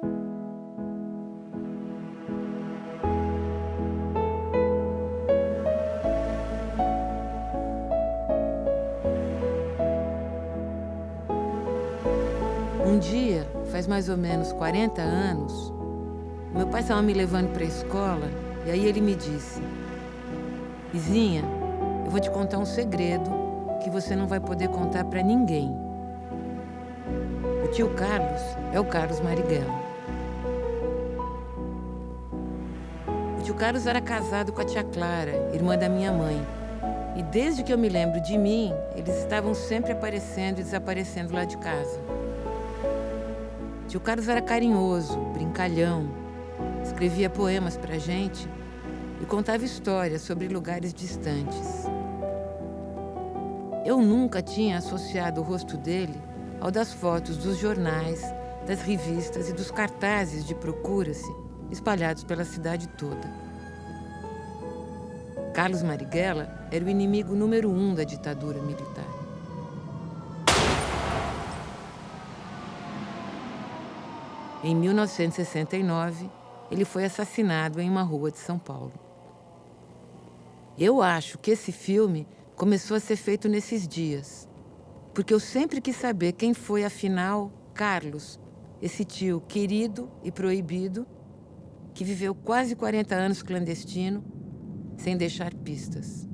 Um dia, faz mais ou menos 40 anos, meu pai estava me levando para a escola e aí ele me disse: Izinha, eu vou te contar um segredo que você não vai poder contar para ninguém. O tio Carlos é o Carlos Marighella. O tio Carlos era casado com a tia Clara, irmã da minha mãe. E desde que eu me lembro de mim, eles estavam sempre aparecendo e desaparecendo lá de casa. Tio Carlos era carinhoso, brincalhão, escrevia poemas pra gente e contava histórias sobre lugares distantes. Eu nunca tinha associado o rosto dele ao das fotos dos jornais, das revistas e dos cartazes de procura-se espalhados pela cidade toda. Carlos Marighella era o inimigo número 1 da ditadura militar. Em 1969, ele foi assassinado em uma rua de São Paulo. Eu acho que esse filme começou a ser feito nesses dias, porque eu sempre quis saber quem foi, afinal, Carlos, esse tio querido e proibido, que viveu quase 40 anos clandestino, sem deixar pistas.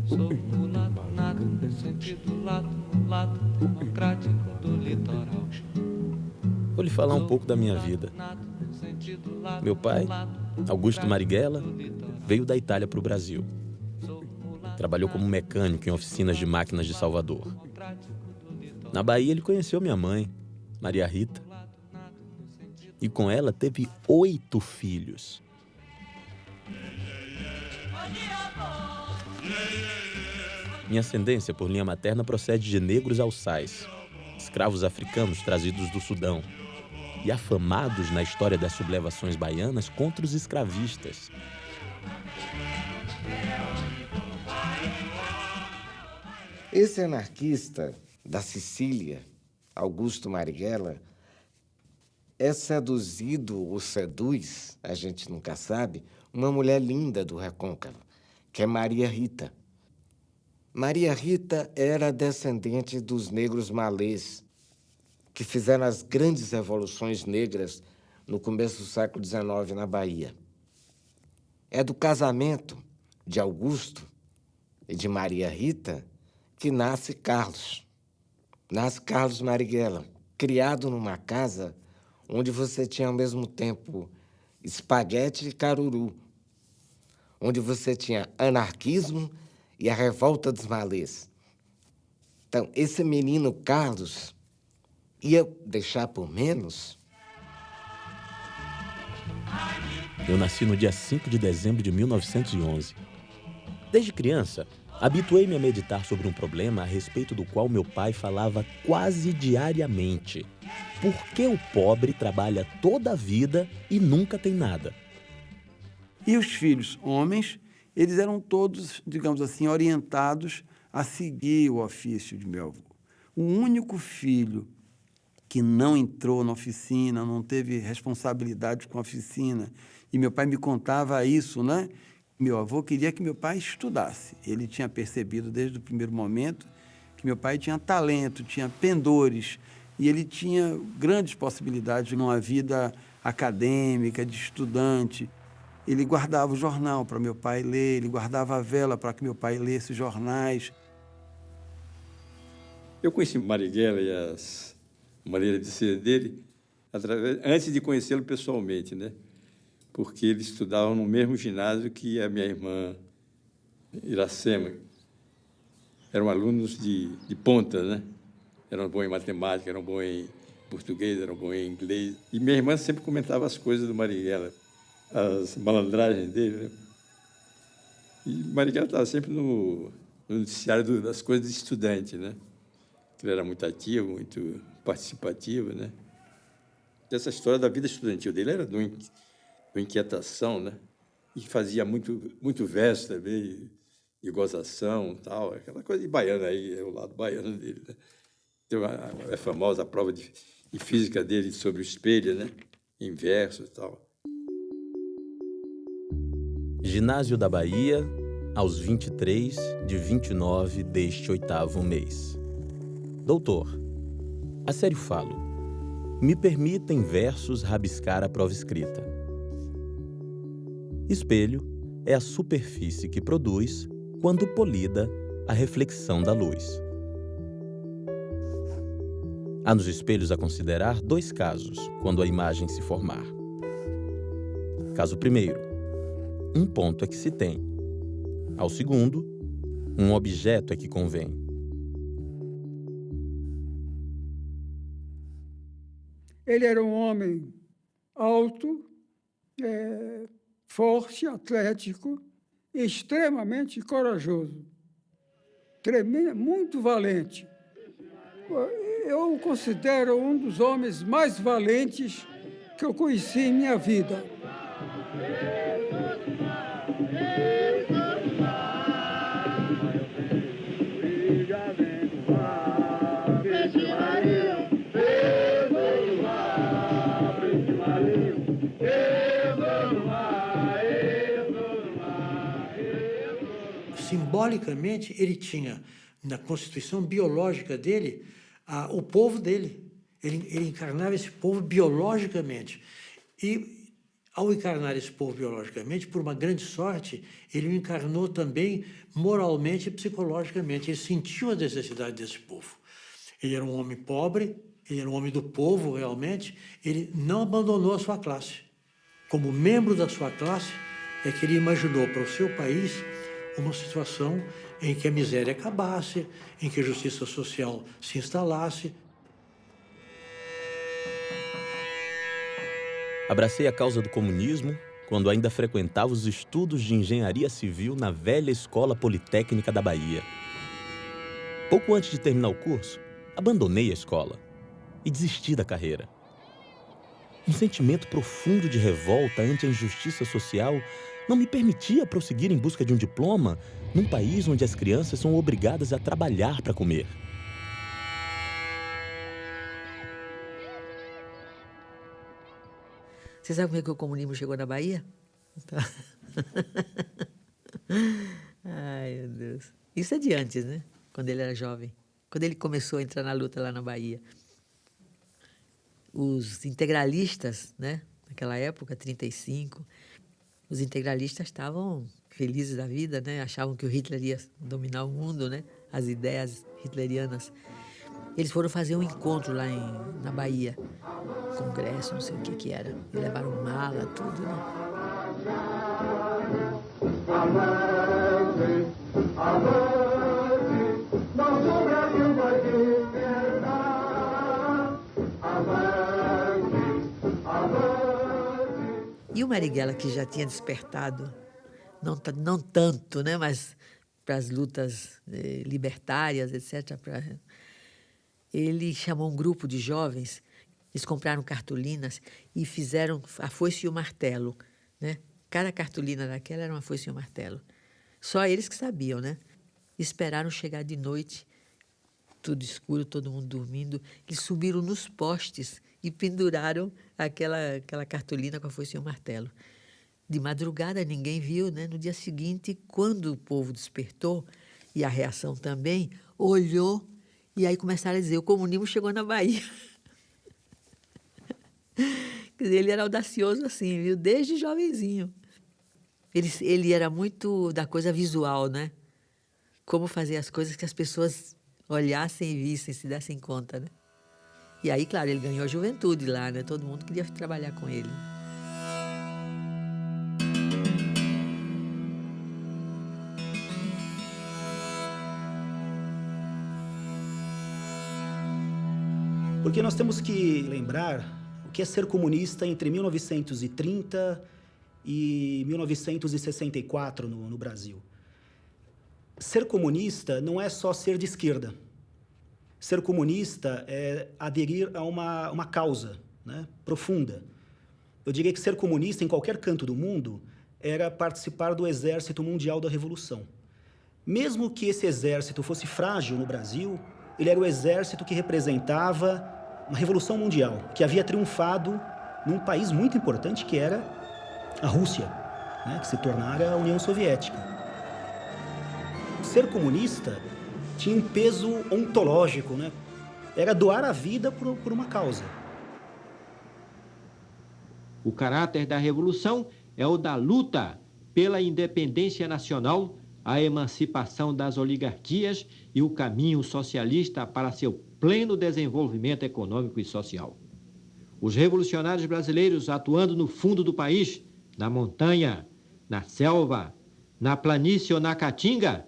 Sou mulato nato no sentido lato democrático do litoral. Vou lhe falar um pouco da minha vida. Meu pai, Augusto Marighella, veio da Itália para o Brasil. Trabalhou como mecânico em oficinas de máquinas de Salvador. Na Bahia, ele conheceu minha mãe, Maria Rita. E com ela teve 8 filhos. Minha ascendência por linha materna procede de negros alçais, escravos africanos trazidos do Sudão e afamados na história das sublevações baianas contra os escravistas. Esse anarquista da Sicília, Augusto Marighella, é seduzido ou seduz, a gente nunca sabe, uma mulher linda do Recôncavo, que é Maria Rita. Maria Rita era descendente dos negros malês, que fizeram as grandes revoluções negras no começo do século XIX na Bahia. É do casamento de Augusto e de Maria Rita que nasce Carlos. Nasce Carlos Marighella, criado numa casa onde você tinha ao mesmo tempo espaguete e caruru, onde você tinha anarquismo e a revolta dos malês. Então, esse menino Carlos ia deixar por menos? Eu nasci no dia 5 de dezembro de 1911. Desde criança, Habituei-me a meditar sobre um problema a respeito do qual meu pai falava quase diariamente. Por que o pobre trabalha toda a vida e nunca tem nada? E os filhos homens, eles eram todos, digamos assim, orientados a seguir o ofício de meu avô. O único filho que não entrou na oficina, não teve responsabilidade com a oficina, e meu pai me contava isso, né? Meu avô queria que meu pai estudasse. Ele tinha percebido desde o primeiro momento que meu pai tinha talento, tinha pendores, e ele tinha grandes possibilidades numa vida acadêmica, de estudante. Ele guardava o jornal para meu pai ler, ele guardava a vela para que meu pai lesse jornais. Eu conheci Marighella e as maneiras de ser dele antes de conhecê-lo pessoalmente, né? Porque eles estudavam no mesmo ginásio que a minha irmã Iracema. Eram alunos de ponta, né? Eram bons em matemática, eram bons em português, eram bons em inglês. E minha irmã sempre comentava as coisas do Marighella, as malandragens dele, né? E Marighella estava sempre no noticiário das coisas de estudante, né? Ele era muito ativo, muito participativo, né? Essa história da vida estudantil dele era de uma inquietação, né? E fazia muito verso também, e gozação, tal, aquela coisa de baiano aí, é o lado baiano dele, né? Tem é famosa a prova de física dele sobre o espelho, né? Em verso e tal. Ginásio da Bahia, aos 23 de 29 deste 8º mês. Doutor, a sério falo, me permita em versos rabiscar a prova escrita. Espelho é a superfície que produz, quando polida, a reflexão da luz. Há nos espelhos a considerar 2 casos, quando a imagem se formar. Caso primeiro, um ponto é que se tem. Ao segundo, um objeto é que convém. Ele era um homem alto, forte, atlético, extremamente corajoso, muito valente. Eu o considero um dos homens mais valentes que eu conheci em minha vida. Simbolicamente, ele tinha, na constituição biológica dele, o povo dele. Ele encarnava esse povo biologicamente. E, ao encarnar esse povo biologicamente, por uma grande sorte, ele o encarnou também moralmente e psicologicamente. Ele sentiu a necessidade desse povo. Ele era um homem pobre, ele era um homem do povo, realmente. Ele não abandonou a sua classe. Como membro da sua classe, é que ele imaginou para o seu país uma situação em que a miséria acabasse, em que a justiça social se instalasse. Abracei a causa do comunismo quando ainda frequentava os estudos de engenharia civil na velha Escola Politécnica da Bahia. Pouco antes de terminar o curso, abandonei a escola e desisti da carreira. Um sentimento profundo de revolta ante a injustiça social não me permitia prosseguir em busca de um diploma num país onde as crianças são obrigadas a trabalhar para comer. Você sabe como é que o comunismo chegou na Bahia? Então... Ai, meu Deus. Isso é de antes, né? Quando ele era jovem. Quando ele começou a entrar na luta lá na Bahia. Os integralistas, né? Naquela época, 35, os integralistas estavam felizes da vida, né? Achavam que o Hitler ia dominar o mundo, né? As ideias hitlerianas. Eles foram fazer um encontro lá na Bahia. Congresso, não sei o que era. E levaram mala, tudo, né? E o Marighella, que já tinha despertado, não tanto, né? Mas as lutas libertárias, etc. Ele chamou um grupo de jovens, eles compraram cartolinas e fizeram a foice e o martelo, né? Cada cartolina daquela era uma foice e um martelo. Só eles que sabiam, né? Esperaram chegar de noite, tudo escuro, todo mundo dormindo. Eles subiram nos postes e penduraram aquela cartolina com a foice e o martelo. De madrugada, ninguém viu, né? No dia seguinte, quando o povo despertou, e a reação também, olhou, e aí começaram a dizer, o comunismo chegou na Bahia. Quer dizer, ele era audacioso assim, viu? Desde jovenzinho. Ele era muito da coisa visual, né? Como fazer as coisas que as pessoas olhassem e vissem, se dessem conta, né? E aí, claro, ele ganhou a juventude lá, né? Todo mundo queria trabalhar com ele. Porque nós temos que lembrar o que é ser comunista entre 1930 e 1964 no Brasil. Ser comunista não é só ser de esquerda. Ser comunista é aderir a uma causa, né, profunda. Eu diria que ser comunista em qualquer canto do mundo era participar do Exército Mundial da Revolução. Mesmo que esse exército fosse frágil no Brasil, ele era o exército que representava uma revolução mundial, que havia triunfado num país muito importante, que era a Rússia, né, que se tornara a União Soviética. Ser comunista tinha um peso ontológico, né? Era doar a vida por uma causa. O caráter da revolução é o da luta pela independência nacional, a emancipação das oligarquias e o caminho socialista para seu pleno desenvolvimento econômico e social. Os revolucionários brasileiros atuando no fundo do país, na montanha, na selva, na planície ou na caatinga,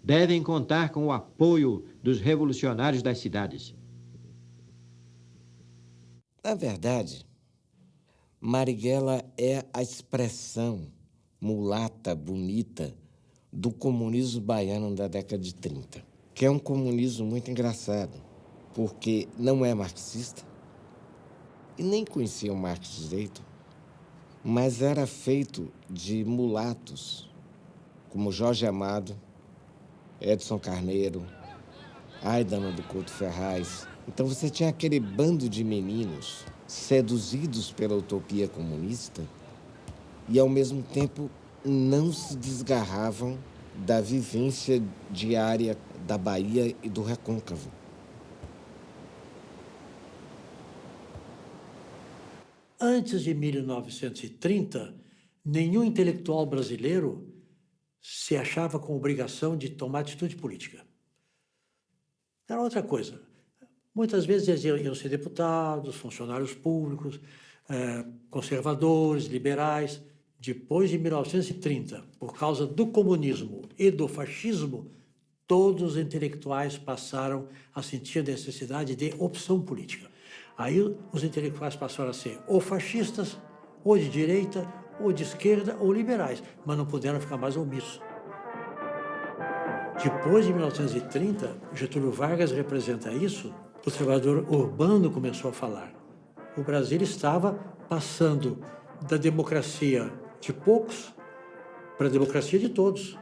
devem contar com o apoio dos revolucionários das cidades. Na verdade, Marighella é a expressão mulata, bonita, do comunismo baiano da década de 30, que é um comunismo muito engraçado, porque não é marxista e nem conhecia o Marx direito, mas era feito de mulatos, como Jorge Amado, Edson Carneiro, Aidana do Couto Ferraz. Então você tinha aquele bando de meninos seduzidos pela utopia comunista e, ao mesmo tempo, não se desgarravam da vivência diária da Bahia e do Recôncavo. Antes de 1930, nenhum intelectual brasileiro se achava com obrigação de tomar atitude política. Era outra coisa. Muitas vezes eles iam ser deputados, funcionários públicos, conservadores, liberais. Depois de 1930, por causa do comunismo e do fascismo, todos os intelectuais passaram a sentir a necessidade de opção política. Aí os intelectuais passaram a ser ou fascistas, ou de direita, ou de esquerda, ou liberais, mas não puderam ficar mais omissos. Depois de 1930, Getúlio Vargas representa isso, o trabalhador urbano começou a falar. O Brasil estava passando da democracia de poucos para a democracia de todos.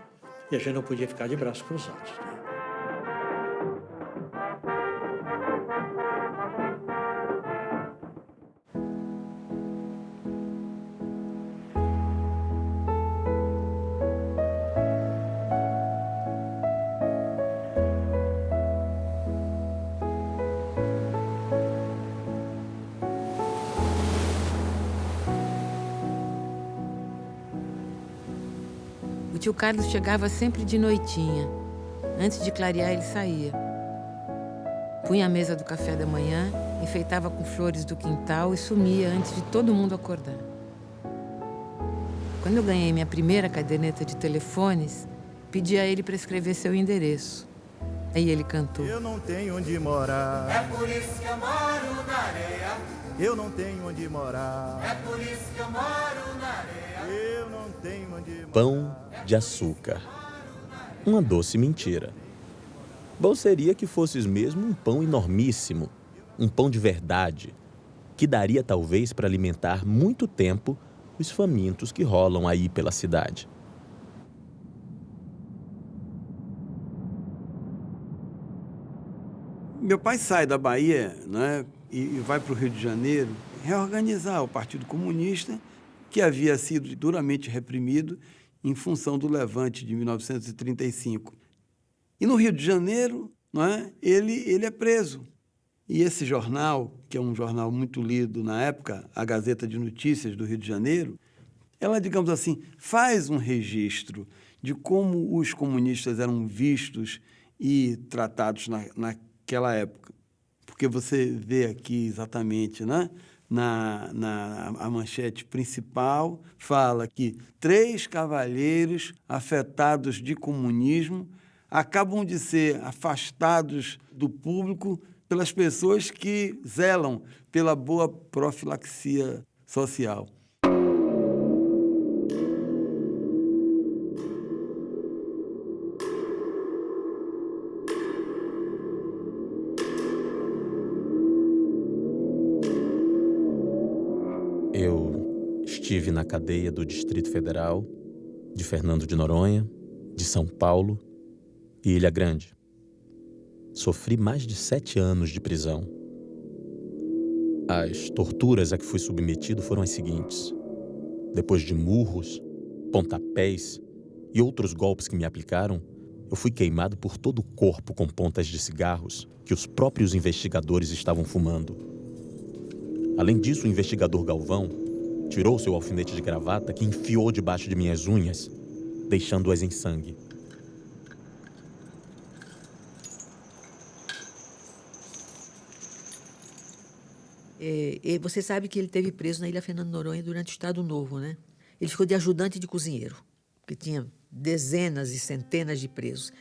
E a gente não podia ficar de braços cruzados. O tio Carlos chegava sempre de noitinha. Antes de clarear, ele saía. Punha a mesa do café da manhã, enfeitava com flores do quintal e sumia antes de todo mundo acordar. Quando eu ganhei minha primeira caderneta de telefones, pedi a ele para escrever seu endereço. Aí ele cantou. Eu não tenho onde morar. É por isso que eu moro na areia. Eu não tenho onde morar. É por isso que eu moro na areia. Eu não tenho onde morar. Pão de açúcar. Uma doce mentira. Bom seria que fosses mesmo um pão enormíssimo, um pão de verdade, que daria talvez para alimentar muito tempo os famintos que rolam aí pela cidade. Meu pai sai da Bahia, né, e vai para o Rio de Janeiro reorganizar o Partido Comunista, que havia sido duramente reprimido em função do Levante de 1935. E no Rio de Janeiro, né, ele é preso. E esse jornal, que é um jornal muito lido na época, a Gazeta de Notícias do Rio de Janeiro, ela, digamos assim, faz um registro de como os comunistas eram vistos e tratados naquela época. Porque você vê aqui exatamente, né? A manchete principal fala que 3 cavalheiros afetados de comunismo acabam de ser afastados do público pelas pessoas que zelam pela boa profilaxia social. Eu estive na cadeia do Distrito Federal, de Fernando de Noronha, de São Paulo e Ilha Grande. Sofri mais de 7 anos de prisão. As torturas a que fui submetido foram as seguintes. Depois de murros, pontapés e outros golpes que me aplicaram, eu fui queimado por todo o corpo com pontas de cigarros que os próprios investigadores estavam fumando. Além disso, o investigador Galvão tirou seu alfinete de gravata que enfiou debaixo de minhas unhas, deixando-as em sangue. E você sabe que ele esteve preso na Ilha Fernando de Noronha durante o Estado Novo, né? Ele ficou de ajudante de cozinheiro, porque tinha dezenas e centenas de presos.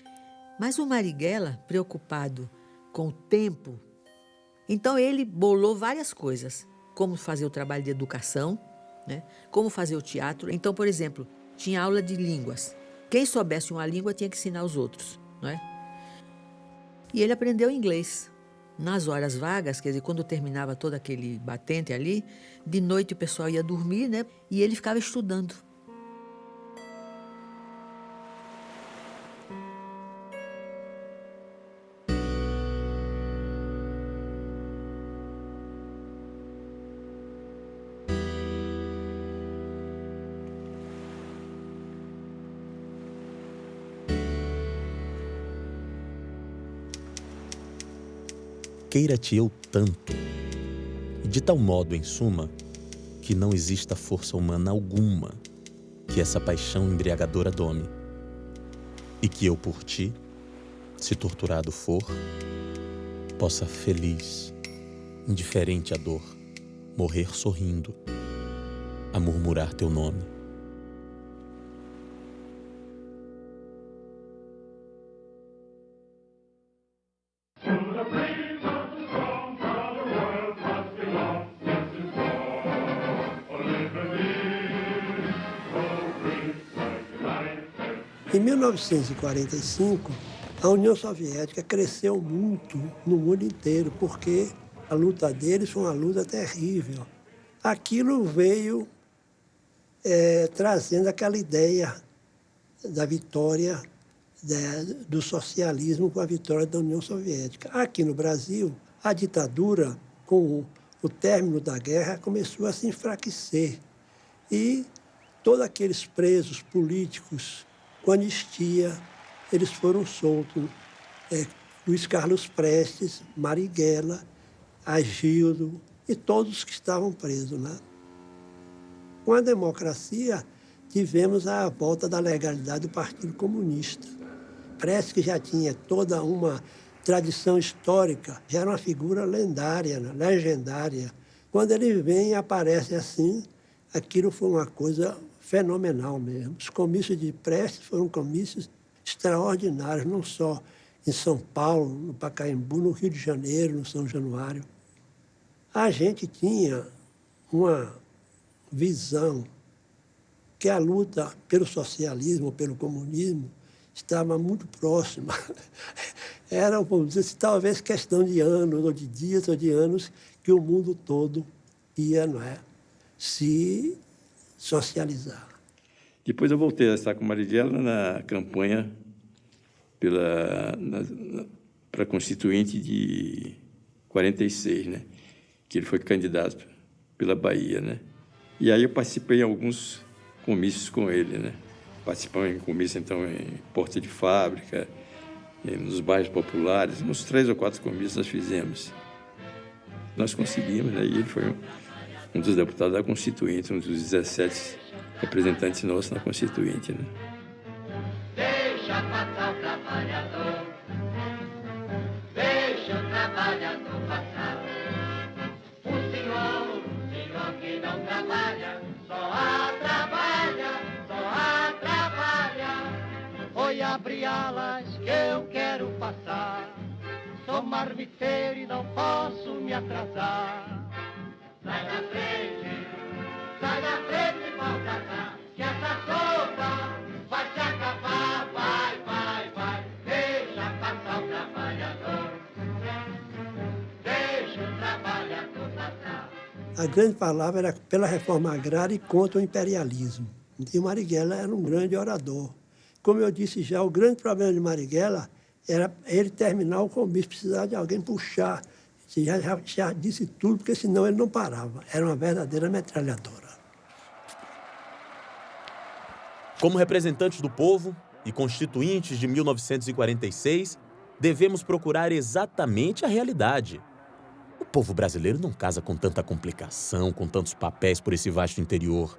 Mas o Marighella, preocupado com o tempo, então ele bolou várias coisas, como fazer o trabalho de educação, né? Como fazer o teatro. Então, por exemplo, tinha aula de línguas. Quem soubesse uma língua tinha que ensinar os outros, não é? E ele aprendeu inglês. Nas horas vagas, quer dizer, quando terminava todo aquele batente ali, de noite o pessoal ia dormir, né? E ele ficava estudando. Queira-te eu tanto, e de tal modo, em suma, que não exista força humana alguma que essa paixão embriagadora dome, e que eu por ti, se torturado for, possa feliz, indiferente à dor, morrer sorrindo, a murmurar teu nome. Em 1945, a União Soviética cresceu muito no mundo inteiro, porque a luta deles foi uma luta terrível. Aquilo veio trazendo aquela ideia da vitória do socialismo com a vitória da União Soviética. Aqui no Brasil, a ditadura, com o término da guerra, começou a se enfraquecer. E todos aqueles presos políticos com anistia, eles foram soltos. Luiz Carlos Prestes, Marighella, Agildo e todos que estavam presos, né? Com a democracia, tivemos a volta da legalidade do Partido Comunista. Prestes, que já tinha toda uma tradição histórica, já era uma figura lendária, né? Legendária. Quando ele vem e aparece assim, aquilo foi uma coisa fenomenal mesmo. Os comícios de Prestes foram comícios extraordinários, não só em São Paulo, no Pacaembu, no Rio de Janeiro, no São Januário. A gente tinha uma visão que a luta pelo socialismo, pelo comunismo, estava muito próxima. Era, vamos dizer assim, talvez questão de anos, ou de dias, ou de anos, que o mundo todo ia, não é, se socializar. Depois eu voltei a estar com Marighella na campanha para constituinte de 46, né? Que ele foi candidato pela Bahia, né? E aí eu participei em alguns comícios com ele, né? Participamos em comícios, então, em porta de fábrica, nos bairros populares, uns 3 ou 4 comícios nós fizemos. Nós conseguimos, né? E ele foi um dos deputados da Constituinte, um dos 17 representantes nossos na Constituinte, né? Deixa passar o trabalhador, deixa o trabalhador passar. O senhor que não trabalha, só atrapalha. Oi, abre alas que eu quero passar. Sou marmiteiro e não posso me atrasar. Sai da frente e volta cá, que essa sopa vai se acabar, vai. Deixa passar o trabalhador, deixa o trabalhador passar. A grande palavra era pela reforma agrária e contra o imperialismo. E Marighella era um grande orador. Como eu disse já, o grande problema de Marighella era ele terminar o comício, precisar de alguém puxar. Já disse tudo, porque senão ele não parava. Era uma verdadeira metralhadora. Como representantes do povo e constituintes de 1946, devemos procurar exatamente a realidade. O povo brasileiro não casa com tanta complicação, com tantos papéis por esse vasto interior.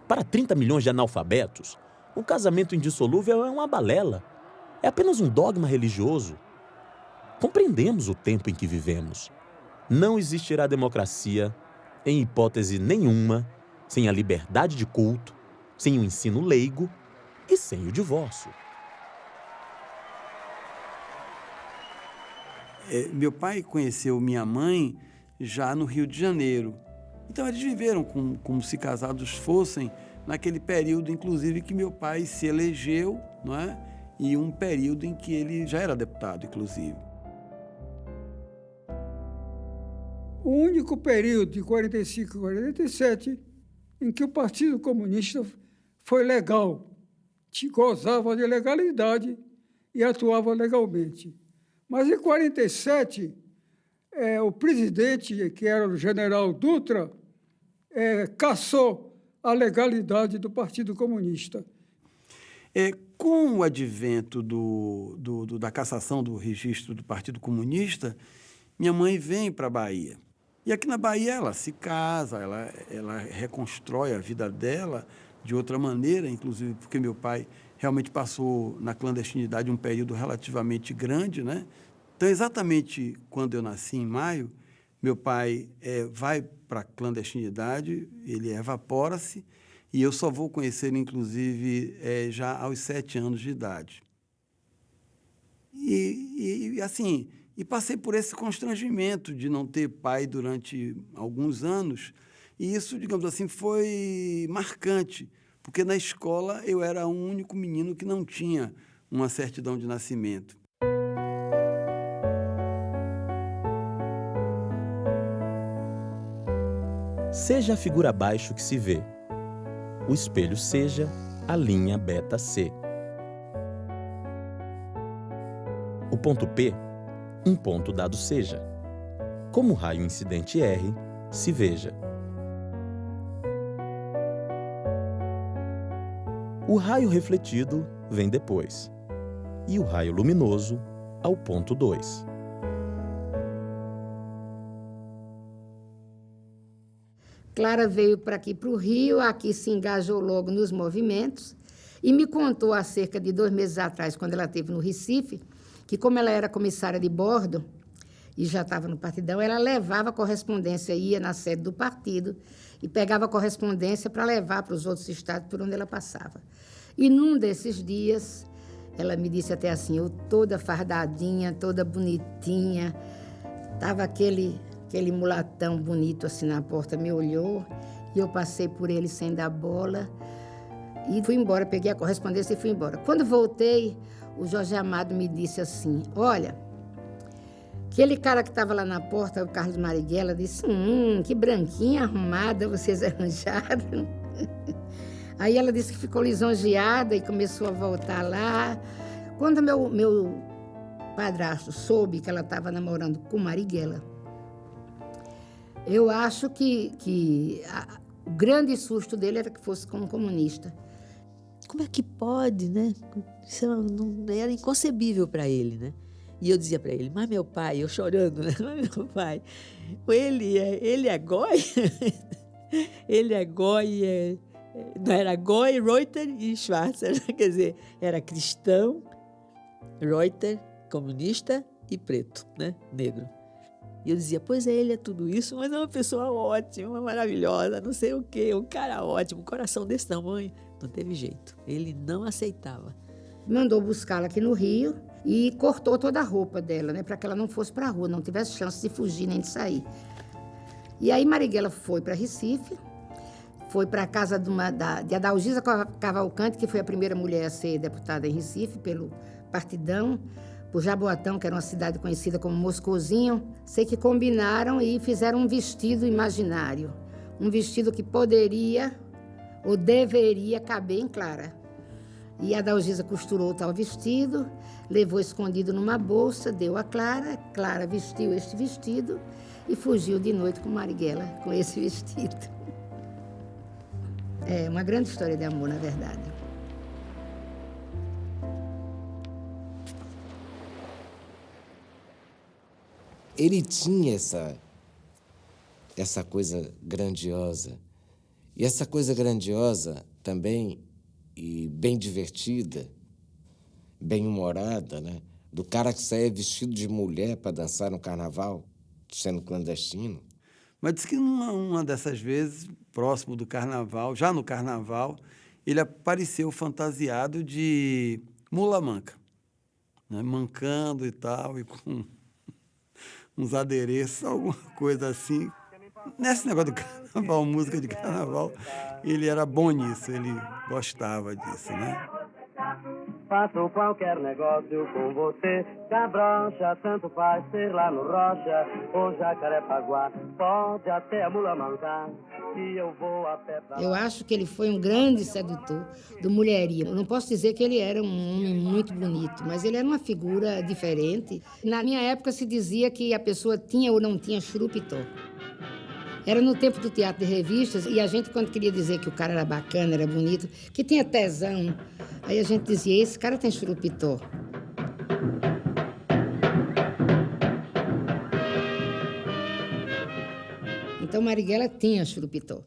Para 30 milhões de analfabetos, o casamento indissolúvel é uma balela. É apenas um dogma religioso. Compreendemos o tempo em que vivemos. Não existirá democracia, em hipótese nenhuma, sem a liberdade de culto, sem o ensino leigo e sem o divórcio. Meu pai conheceu minha mãe já no Rio de Janeiro. Então, eles viveram como se casados fossem naquele período, inclusive, que meu pai se elegeu, não é? E um período em que ele já era deputado, inclusive. O único período, de 45 a 47, em que o Partido Comunista foi legal, gozava de legalidade e atuava legalmente. Mas em 47, o presidente, que era o general Dutra, cassou a legalidade do Partido Comunista. Com o advento da cassação do registro do Partido Comunista, minha mãe vem para a Bahia. E aqui na Bahia ela se casa, ela reconstrói a vida dela de outra maneira, inclusive porque meu pai realmente passou na clandestinidade um período relativamente grande, né? Então, exatamente quando eu nasci, em maio, meu pai vai para a clandestinidade, ele evapora-se, e eu só vou conhecer ele, inclusive, já aos 7 anos de idade. E passei por esse constrangimento de não ter pai durante alguns anos, e isso, digamos assim, foi marcante, porque na escola eu era o único menino que não tinha uma certidão de nascimento. Seja a figura abaixo que se vê. O espelho seja a linha beta C. O ponto P, um ponto dado seja. Como o raio incidente R, se veja. O raio refletido vem depois, e o raio luminoso ao ponto 2. Clara veio para aqui, para o Rio, aqui se engajou logo nos movimentos e me contou há cerca de 2 meses atrás, quando ela esteve no Recife, que como ela era comissária de bordo e já estava no partidão, ela levava correspondência, ia na sede do partido e pegava correspondência para levar para os outros estados por onde ela passava. E num desses dias, ela me disse até assim, eu toda fardadinha, toda bonitinha, estava aquele mulatão bonito assim na porta, me olhou e eu passei por ele sem dar bola. E fui embora, peguei a correspondência e fui embora. Quando voltei, o Jorge Amado me disse assim, olha, aquele cara que estava lá na porta, o Carlos Marighella, disse, que branquinha arrumada vocês arranjaram. Aí ela disse que ficou lisonjeada e começou a voltar lá. Quando meu padrasto soube que ela estava namorando com Marighella, eu acho que o grande susto dele era que fosse como comunista. Como é que pode, né? Isso não era inconcebível para ele, né? E eu dizia para ele, mas meu pai, eu chorando, né? Mas meu pai, ele é goi? Ele é goi, não era goi, Reuter e Schwarzer, quer dizer, era cristão, Reuter, comunista e preto, né? Negro. E eu dizia, pois ele é tudo isso, mas é uma pessoa ótima, maravilhosa, não sei o quê, um cara ótimo, um coração desse tamanho. Não teve jeito, ele não aceitava. Mandou buscá-la aqui no Rio e cortou toda a roupa dela, né, para que ela não fosse para a rua, não tivesse chance de fugir nem de sair. E aí Marighella foi para Recife, foi para a casa de Adalgisa Cavalcante, que foi a primeira mulher a ser deputada em Recife pelo Partidão, por Jaboatão, que era uma cidade conhecida como Moscozinho. Sei que combinaram e fizeram um vestido imaginário, um vestido que poderia ou deveria caber em Clara. E a Adalgisa costurou o tal vestido, levou escondido numa bolsa, deu a Clara, Clara vestiu este vestido e fugiu de noite com Marighella, com esse vestido. É uma grande história de amor, na verdade. Ele tinha essa coisa grandiosa. E essa coisa grandiosa também, e bem divertida, bem humorada, né? Do cara que saía vestido de mulher para dançar no carnaval, sendo clandestino. Mas diz que uma dessas vezes, próximo do carnaval, já no carnaval, ele apareceu fantasiado de mula manca, né? Mancando e tal, e com uns adereços, alguma coisa assim. Nesse negócio do carnaval, música de carnaval, ele era bom nisso, ele gostava disso, né? Faço qualquer negócio com você, cabrocha, tanto faz ser lá no Rocha ou Jacarepaguá, pode até a mula mancar, que eu vou a pé pra lá. Eu acho que ele foi um grande sedutor do mulherio. Eu não posso dizer que ele era um homem muito bonito, mas ele era uma figura diferente. Na minha época se dizia que a pessoa tinha ou não tinha churupitó. Era no tempo do teatro de revistas, e a gente, quando queria dizer que o cara era bacana, era bonito, que tinha tesão, aí a gente dizia, esse cara tem churupitó. Então, Marighella tinha churupitó.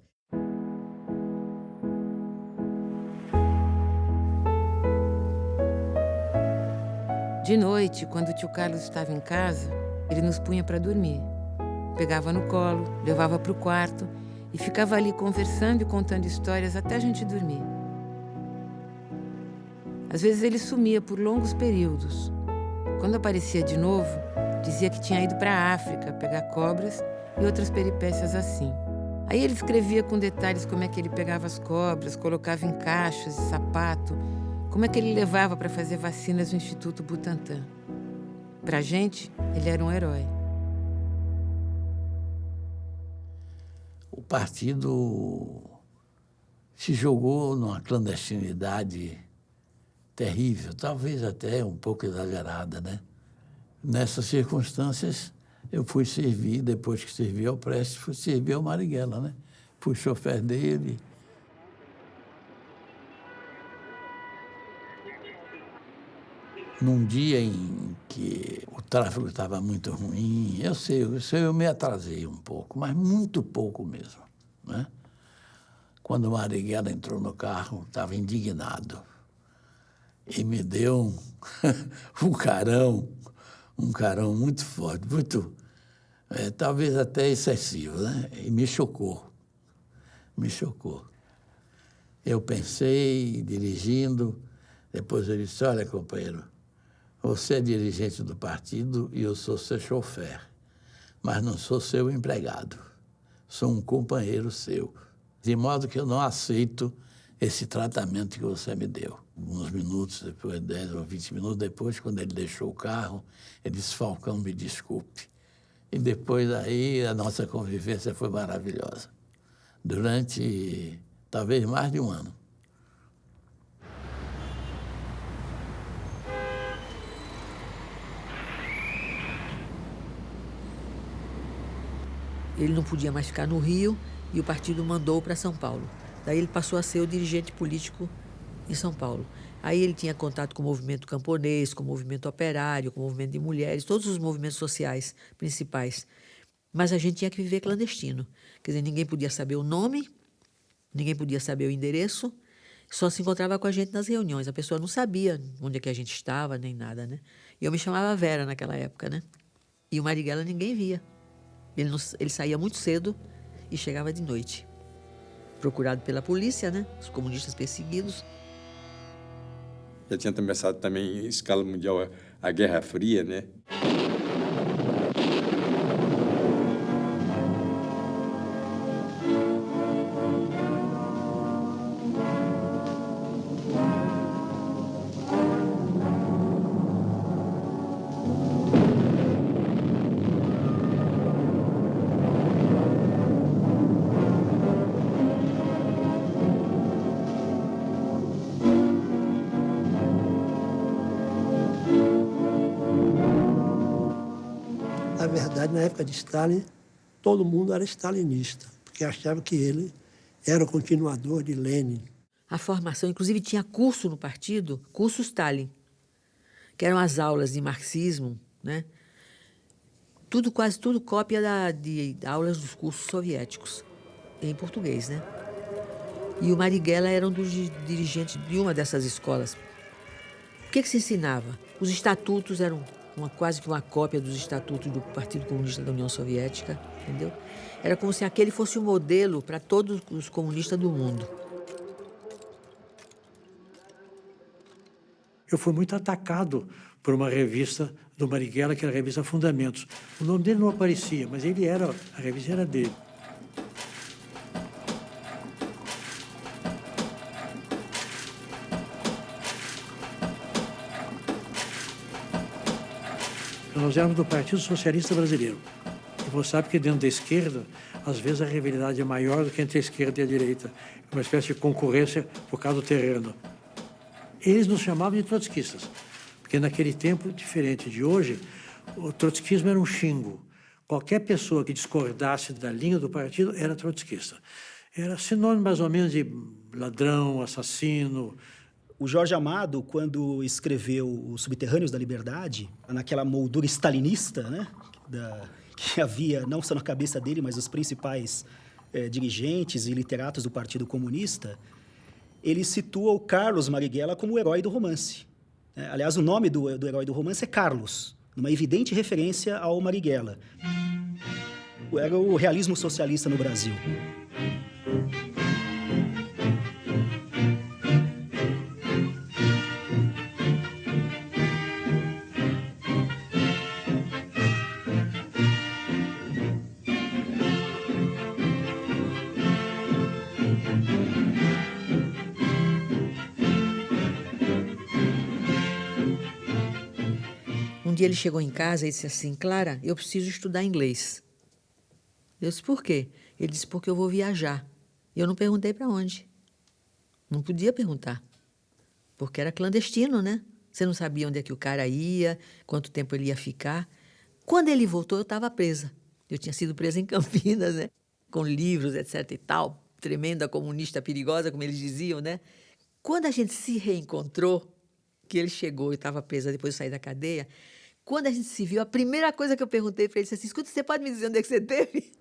De noite, quando o tio Carlos estava em casa, ele nos punha para dormir. Pegava no colo, levava para o quarto e ficava ali conversando e contando histórias até a gente dormir. Às vezes ele sumia por longos períodos. Quando aparecia de novo, dizia que tinha ido para a África pegar cobras e outras peripécias assim. Aí ele escrevia com detalhes como é que ele pegava as cobras, colocava em caixas de sapato, como é que ele levava para fazer vacinas no Instituto Butantan. Pra gente, ele era um herói. O partido se jogou numa clandestinidade terrível, talvez até um pouco exagerada, né? Nessas circunstâncias, eu fui servir, depois que servi ao Prestes, fui servir ao Marighella, né? Fui chofer dele. Num dia em que o tráfego estava muito ruim, eu me atrasei um pouco, mas muito pouco mesmo, né? Quando o Marighella entrou no carro, estava indignado e me deu um carão muito forte, muito, talvez até excessivo, né? E me chocou. Eu pensei, dirigindo, depois ele disse, olha, companheiro, você é dirigente do partido e eu sou seu chofer, mas não sou seu empregado. Sou um companheiro seu. De modo que eu não aceito esse tratamento que você me deu. Uns minutos depois, 10 ou 20 minutos depois, quando ele deixou o carro, ele disse, Falcão, me desculpe. E depois aí a nossa convivência foi maravilhosa. Durante talvez mais de um ano. Ele não podia mais ficar no Rio e o partido mandou para São Paulo. Daí ele passou a ser o dirigente político em São Paulo. Aí ele tinha contato com o movimento camponês, com o movimento operário, com o movimento de mulheres, todos os movimentos sociais principais. Mas a gente tinha que viver clandestino. Quer dizer, ninguém podia saber o nome, ninguém podia saber o endereço, só se encontrava com a gente nas reuniões. A pessoa não sabia onde é que a gente estava, nem nada, né? E eu me chamava Vera naquela época, né? E o Marighella ninguém via. Ele saía muito cedo e chegava de noite. Procurado pela polícia, né? Os comunistas perseguidos. Já tinha começado também em escala mundial a Guerra Fria, né? Na verdade, na época de Stalin, todo mundo era stalinista, porque achava que ele era o continuador de Lenin. A formação, inclusive, tinha curso no partido, curso Stalin, que eram as aulas de marxismo, né? Quase tudo cópia de aulas dos cursos soviéticos, em português, né? E o Marighella era um dos dirigentes de uma dessas escolas. O que se ensinava? Os estatutos eram quase que uma cópia dos estatutos do Partido Comunista da União Soviética, entendeu? Era como se aquele fosse o modelo para todos os comunistas do mundo. Eu fui muito atacado por uma revista do Marighella, que era a revista Fundamentos. O nome dele não aparecia, mas a revista era dele. Nós éramos do Partido Socialista Brasileiro. E você sabe que dentro da esquerda, às vezes a rivalidade é maior do que entre a esquerda e a direita. Uma espécie de concorrência por causa do terreno. Eles nos chamavam de trotskistas, porque naquele tempo, diferente de hoje, o trotskismo era um xingo. Qualquer pessoa que discordasse da linha do partido era trotskista. Era sinônimo mais ou menos de ladrão, assassino. O Jorge Amado, quando escreveu Os Subterrâneos da Liberdade, naquela moldura stalinista, né, que havia não só na cabeça dele, mas os principais dirigentes e literatos do Partido Comunista, ele situa o Carlos Marighella como o herói do romance. Aliás, o nome do herói do romance é Carlos, uma evidente referência ao Marighella. Era o realismo socialista no Brasil. Um dia ele chegou em casa e disse assim, Clara, eu preciso estudar inglês. Eu disse, por quê? Ele disse, porque eu vou viajar. E eu não perguntei para onde. Não podia perguntar. Porque era clandestino, né? Você não sabia onde é que o cara ia, quanto tempo ele ia ficar. Quando ele voltou, eu estava presa. Eu tinha sido presa em Campinas, né? Com livros, etc e tal. Tremenda comunista perigosa, como eles diziam, né? Quando a gente se reencontrou, que ele chegou e estava presa depois de sair da cadeia, quando a gente se viu, a primeira coisa que eu perguntei para ele foi assim, escuta, você pode me dizer onde é que você teve?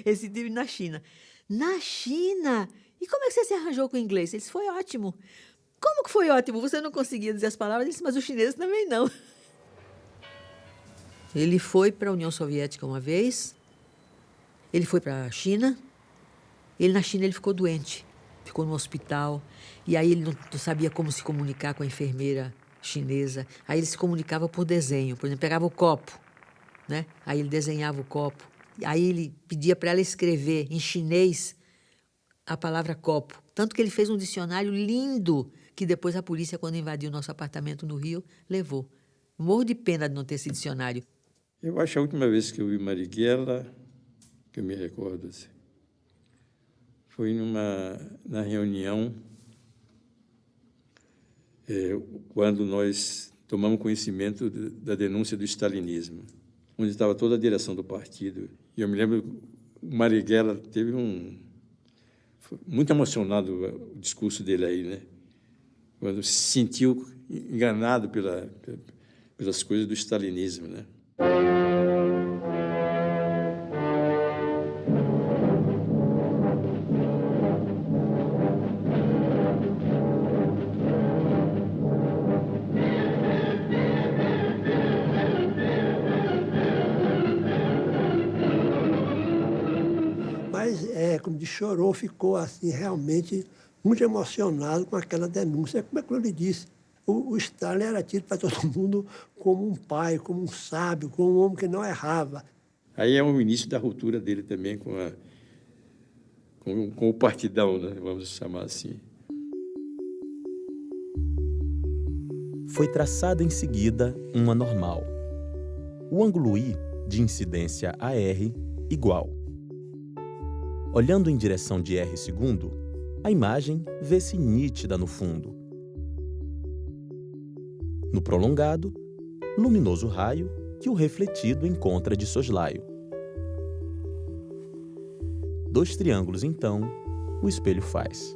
Esse teve na China. Na China? E como é que você se arranjou com o inglês? Ele disse, foi ótimo. Como que foi ótimo? Você não conseguia dizer as palavras? Ele disse, mas os chineses também não. Ele foi para a União Soviética uma vez, ele foi para a China, na China ele ficou doente, ficou no hospital, e aí ele não sabia como se comunicar com a enfermeira chinesa. Aí ele se comunicava por desenho, por exemplo, pegava o copo, né? Aí ele desenhava o copo. Aí ele pedia para ela escrever em chinês a palavra copo. Tanto que ele fez um dicionário lindo, que depois a polícia, quando invadiu nosso apartamento no Rio, levou. Morro de pena de não ter esse dicionário. Eu acho que a última vez que eu vi Marighella, que eu me recordo, assim, foi na reunião, quando nós tomamos conhecimento da denúncia do stalinismo, onde estava toda a direção do partido. E eu me lembro que o Marighella teve foi muito emocionado o discurso dele aí, né? Quando se sentiu enganado pelas coisas do stalinismo, né? Mas, como diz, chorou, ficou assim, realmente muito emocionado com aquela denúncia. Como é que eu lhe disse? O Stalin era tido para todo mundo como um pai, como um sábio, como um homem que não errava. Aí é o início da ruptura dele também com o partidão, né? Vamos chamar assim. Foi traçada em seguida uma normal. O ângulo I de incidência AR igual. Olhando em direção de R², a imagem vê-se nítida no fundo. No prolongado, luminoso raio que o refletido encontra de soslaio. 2 triângulos, então, o espelho faz.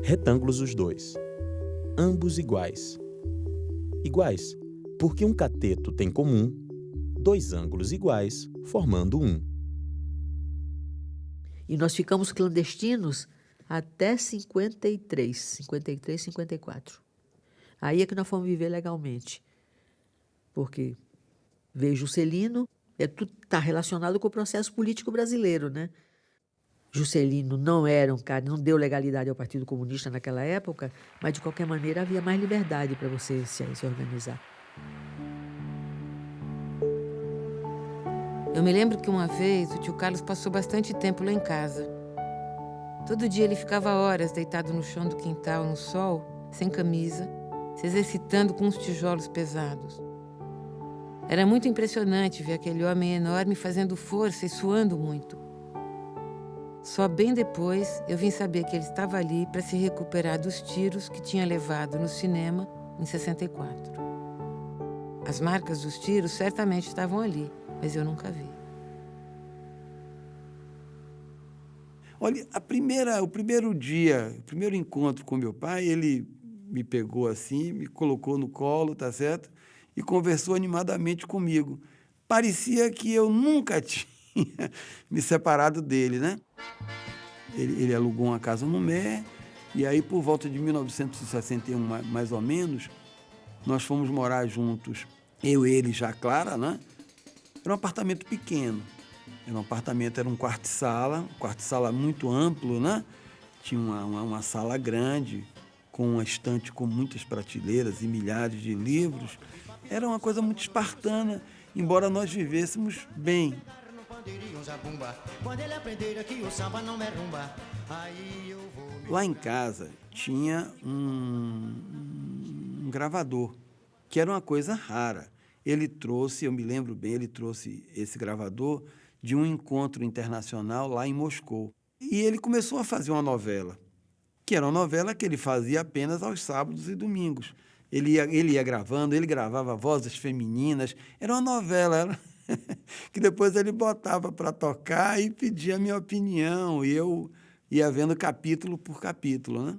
Retângulos os dois, ambos iguais. Iguais, porque um cateto tem comum 2 ângulos iguais, formando um. E nós ficamos clandestinos até 53, 54. Aí é que nós fomos viver legalmente. Porque veio Juscelino, tudo está relacionado com o processo político brasileiro, né? Juscelino não era um cara, não deu legalidade ao Partido Comunista naquela época, mas, de qualquer maneira, havia mais liberdade para você se organizar. Eu me lembro que uma vez o tio Carlos passou bastante tempo lá em casa. Todo dia ele ficava horas deitado no chão do quintal, no sol, sem camisa, se exercitando com uns tijolos pesados. Era muito impressionante ver aquele homem enorme fazendo força e suando muito. Só bem depois eu vim saber que ele estava ali para se recuperar dos tiros que tinha levado no cinema em 64. As marcas dos tiros certamente estavam ali, mas eu nunca vi. Olha, o primeiro dia, o primeiro encontro com meu pai, ele me pegou assim, me colocou no colo, tá certo? E conversou animadamente comigo. Parecia que eu nunca tinha me separado dele, né? Ele alugou uma casa no Mé, e aí, por volta de 1961, mais ou menos, nós fomos morar juntos. Eu, ele, já Clara, né? Era um apartamento pequeno. Era um quarto-sala muito amplo, né? Tinha uma sala grande, com uma estante com muitas prateleiras e milhares de livros. Era uma coisa muito espartana, embora nós vivêssemos bem. Lá em casa tinha um gravador, que era uma coisa rara. Ele trouxe, eu me lembro bem, ele trouxe esse gravador de um encontro internacional lá em Moscou. E ele começou a fazer uma novela, que era uma novela que ele fazia apenas aos sábados e domingos. Ele ia gravando, ele gravava vozes femininas. Era uma novela que depois ele botava para tocar e pedia a minha opinião. E eu ia vendo capítulo por capítulo, né?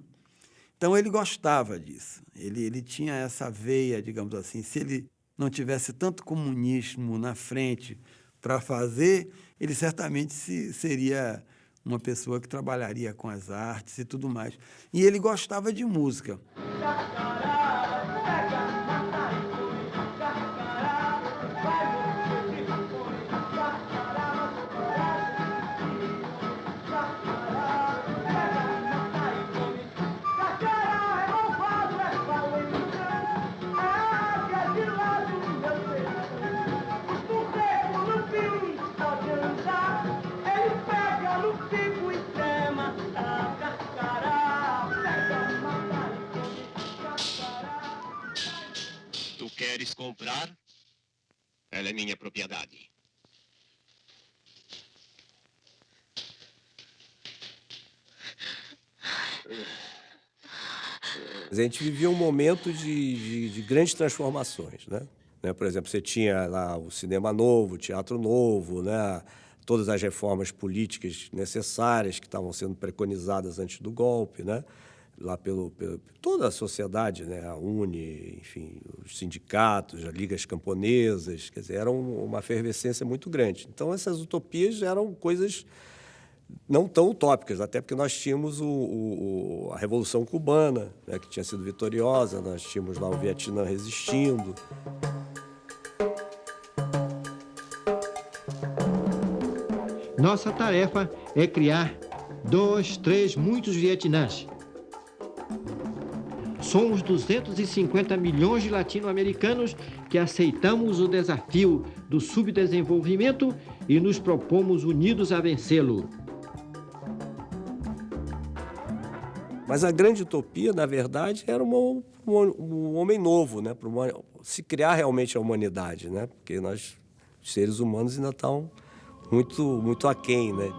Então, ele gostava disso. Ele tinha essa veia, digamos assim. Se ele não tivesse tanto comunismo na frente para fazer, ele certamente seria uma pessoa que trabalharia com as artes e tudo mais. E ele gostava de música. comprar, ela é minha propriedade. A gente vivia um momento de grandes transformações, né? Por exemplo, você tinha lá o cinema novo, o teatro novo, né? Todas as reformas políticas necessárias que estavam sendo preconizadas antes do golpe, né? Lá pelo toda a sociedade, né? A UNE, enfim, os sindicatos, as ligas camponesas, quer dizer, era uma efervescência muito grande. Então, essas utopias eram coisas não tão utópicas, até porque nós tínhamos a Revolução Cubana, né, que tinha sido vitoriosa, nós tínhamos lá o Vietnã resistindo. Nossa tarefa é criar 2, 3, muitos Vietnãs. Somos 250 milhões de latino-americanos que aceitamos o desafio do subdesenvolvimento e nos propomos unidos a vencê-lo. Mas a grande utopia, na verdade, era um homem novo, né? Para se criar realmente a humanidade, né? Porque nós, seres humanos, ainda estamos muito aquém, né?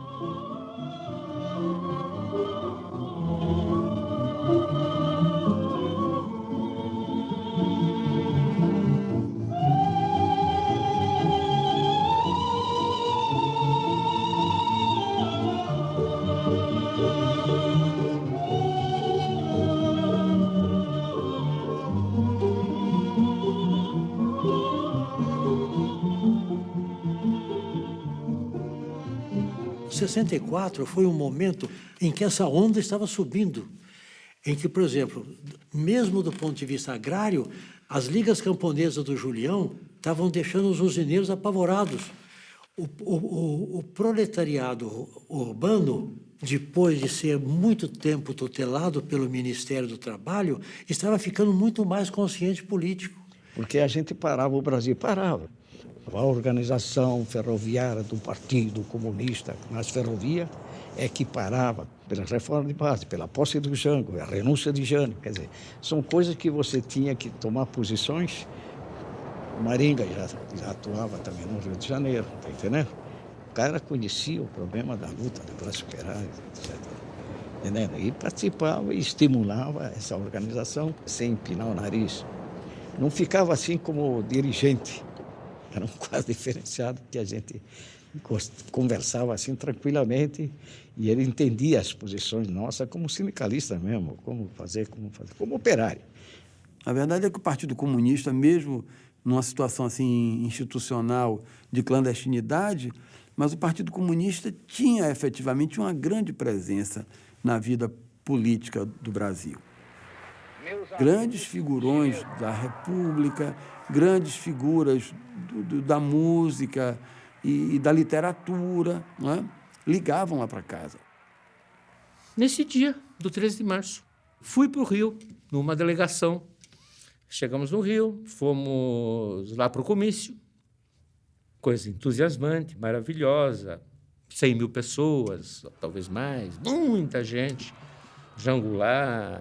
Em 64 foi um momento em que essa onda estava subindo, em que, por exemplo, mesmo do ponto de vista agrário, as ligas camponesas do Julião estavam deixando os usineiros apavorados. O proletariado urbano, depois de ser muito tempo tutelado pelo Ministério do Trabalho, estava ficando muito mais consciente político. Porque a gente parava, o Brasil parava. A organização ferroviária do Partido Comunista nas ferrovias é que parava pela reforma de base, pela posse do Jango, a renúncia de Jânio. Quer dizer, são coisas que você tinha que tomar posições. O Maringa já atuava também no Rio de Janeiro, tá entendendo? O cara conhecia o problema da luta da classe operária, etc. Entendendo? E participava e estimulava essa organização sem empinar o nariz. Não ficava assim como dirigente. Era um quadro diferenciado que a gente conversava assim tranquilamente e ele entendia as posições nossas como sindicalista mesmo, como fazer, como operário. A verdade é que o Partido Comunista, mesmo numa situação assim institucional de clandestinidade, mas o Partido Comunista tinha efetivamente uma grande presença na vida política do Brasil. Grandes figurões da República, grandes figuras da música e da literatura, né, ligavam lá para casa. Nesse dia, do 13 de março, fui para o Rio, numa delegação. Chegamos no Rio, fomos lá para o comício, coisa entusiasmante, maravilhosa, 100 mil pessoas, talvez mais, muita gente, Jango lá,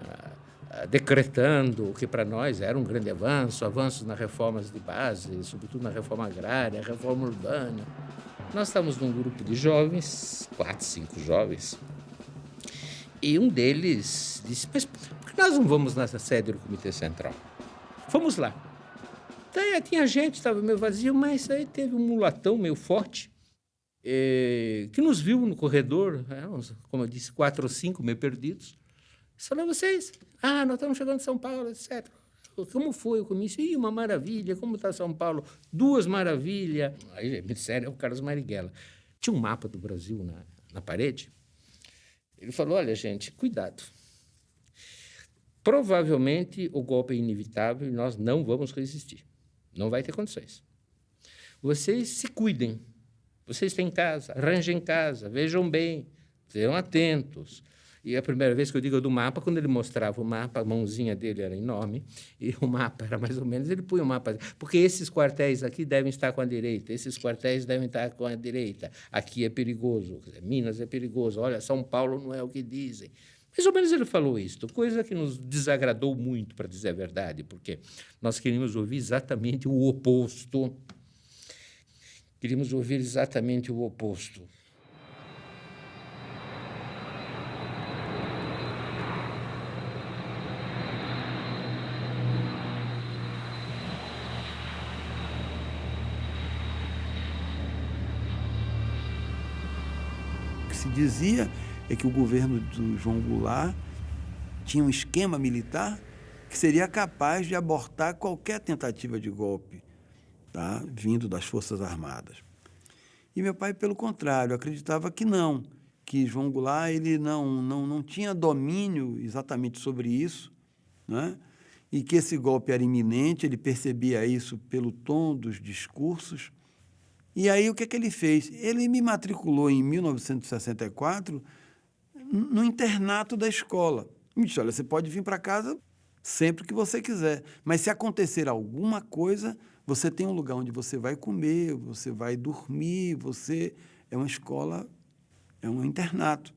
decretando o que para nós era um grande avanços na reformas de base, sobretudo na reforma agrária, reforma urbana. Nós estávamos num grupo de jovens, 4, 5 jovens, e um deles disse, mas por que nós não vamos na sede do Comitê Central? Fomos lá. Daí tinha gente, estava meio vazio, mas aí teve um mulatão meio forte, que nos viu no corredor, como eu disse, 4 ou 5 meio perdidos. Falou, vocês, nós estamos chegando de São Paulo, etc. Como foi o comício? Ih, uma maravilha, como está São Paulo? 2 maravilhas. Aí me disseram, é o Carlos Marighella. Tinha um mapa do Brasil na parede. Ele falou, olha, gente, cuidado. Provavelmente o golpe é inevitável e nós não vamos resistir. Não vai ter condições. Vocês se cuidem. Vocês têm casa, arranjem casa, vejam bem, sejam atentos. E a primeira vez que eu digo do mapa, quando ele mostrava o mapa, a mãozinha dele era enorme, e o mapa era mais ou menos, ele punha o mapa, porque esses quartéis aqui devem estar com a direita, esses quartéis devem estar com a direita, aqui é perigoso, Minas é perigoso, olha, São Paulo não é o que dizem. Mais ou menos ele falou isto, coisa que nos desagradou muito, para dizer a verdade, porque nós queríamos ouvir exatamente o oposto. Queríamos ouvir exatamente o oposto. O que se dizia é que o governo do João Goulart tinha um esquema militar que seria capaz de abortar qualquer tentativa de golpe, tá, vindo das Forças Armadas. E meu pai, pelo contrário, acreditava que não, que João Goulart ele não tinha domínio exatamente sobre isso, né? E que esse golpe era iminente, ele percebia isso pelo tom dos discursos. E aí, o que é que ele fez? Ele me matriculou em 1964 no internato da escola. Me disse, olha, você pode vir para casa sempre que você quiser, mas se acontecer alguma coisa, você tem um lugar onde você vai comer, você vai dormir, você... É uma escola, é um internato.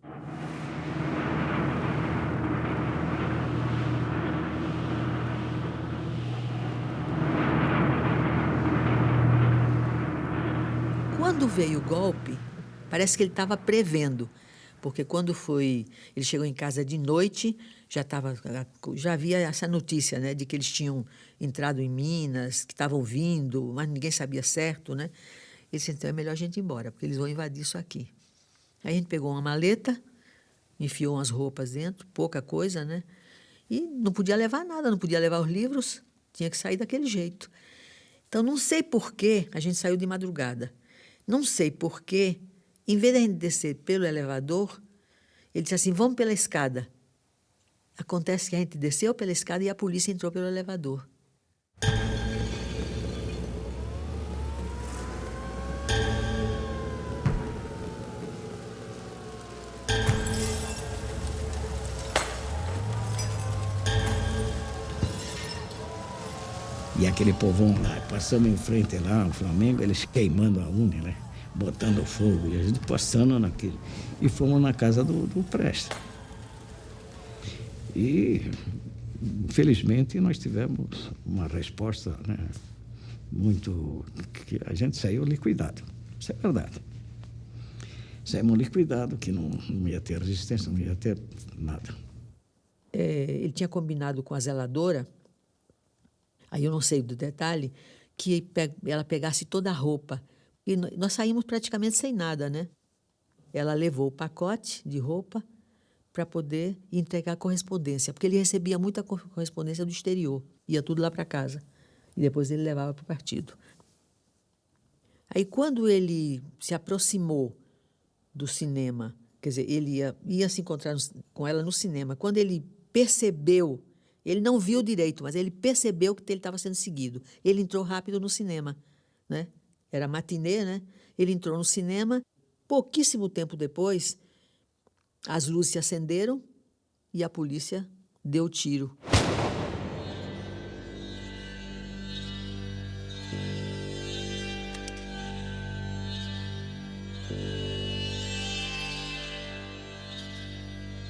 Quando veio o golpe, parece que ele estava prevendo, porque quando ele chegou em casa de noite, já havia essa notícia, né, de que eles tinham entrado em Minas, que estavam vindo, mas ninguém sabia certo, né? Ele disse, então é melhor a gente ir embora, porque eles vão invadir isso aqui. Aí a gente pegou uma maleta, enfiou umas roupas dentro, pouca coisa, né? E não podia levar nada, não podia levar os livros, tinha que sair daquele jeito. Então, não sei por que a gente saiu de madrugada. Não sei por que, em vez de a gente descer pelo elevador, ele disse assim, vamos pela escada. Acontece que a gente desceu pela escada e a polícia entrou pelo elevador. E aquele povão lá, passando em frente lá, o Flamengo, eles queimando a urna, né? Botando fogo, e a gente passando naquilo. E fomos na casa do Prestes. E, infelizmente, nós tivemos uma resposta, né, muito... que a gente saiu liquidado. Isso é verdade. Saímos liquidados, que não ia ter resistência, não ia ter nada. Ele tinha combinado com a zeladora, aí eu não sei do detalhe, que ela pegasse toda a roupa. E nós saímos praticamente sem nada, né? Ela levou o pacote de roupa para poder entregar a correspondência, porque ele recebia muita correspondência do exterior, ia tudo lá para casa. E depois ele levava para o partido. Aí, quando ele se aproximou do cinema, quer dizer, ele ia se encontrar com ela no cinema, quando ele percebeu, ele não viu direito, mas ele percebeu que ele estava sendo seguido. Ele entrou rápido no cinema, né? Era matinê, né? Ele entrou no cinema. Pouquíssimo tempo depois, as luzes se acenderam e a polícia deu tiro.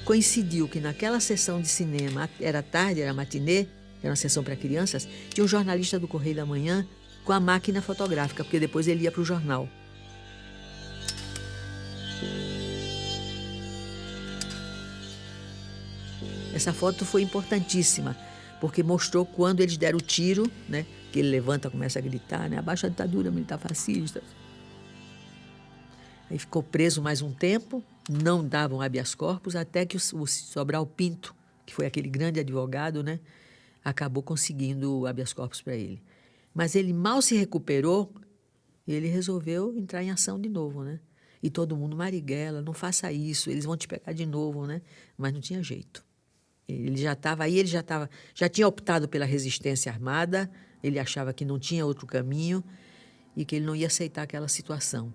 Coincidiu que naquela sessão de cinema, era tarde, era matinê, era uma sessão para crianças, tinha um jornalista do Correio da Manhã com a máquina fotográfica, porque depois ele ia para o jornal. Essa foto foi importantíssima, porque mostrou quando eles deram o tiro, né, que ele levanta, começa a gritar, né, abaixo a ditadura militar fascista. Aí ficou preso mais um tempo, não davam habeas corpus, até que o Sobral Pinto, que foi aquele grande advogado, né, acabou conseguindo habeas corpus para ele. Mas ele mal se recuperou e ele resolveu entrar em ação de novo, né? E todo mundo, Marighella, não faça isso, eles vão te pegar de novo, né? Mas não tinha jeito. Ele já tinha optado pela resistência armada, ele achava que não tinha outro caminho e que ele não ia aceitar aquela situação.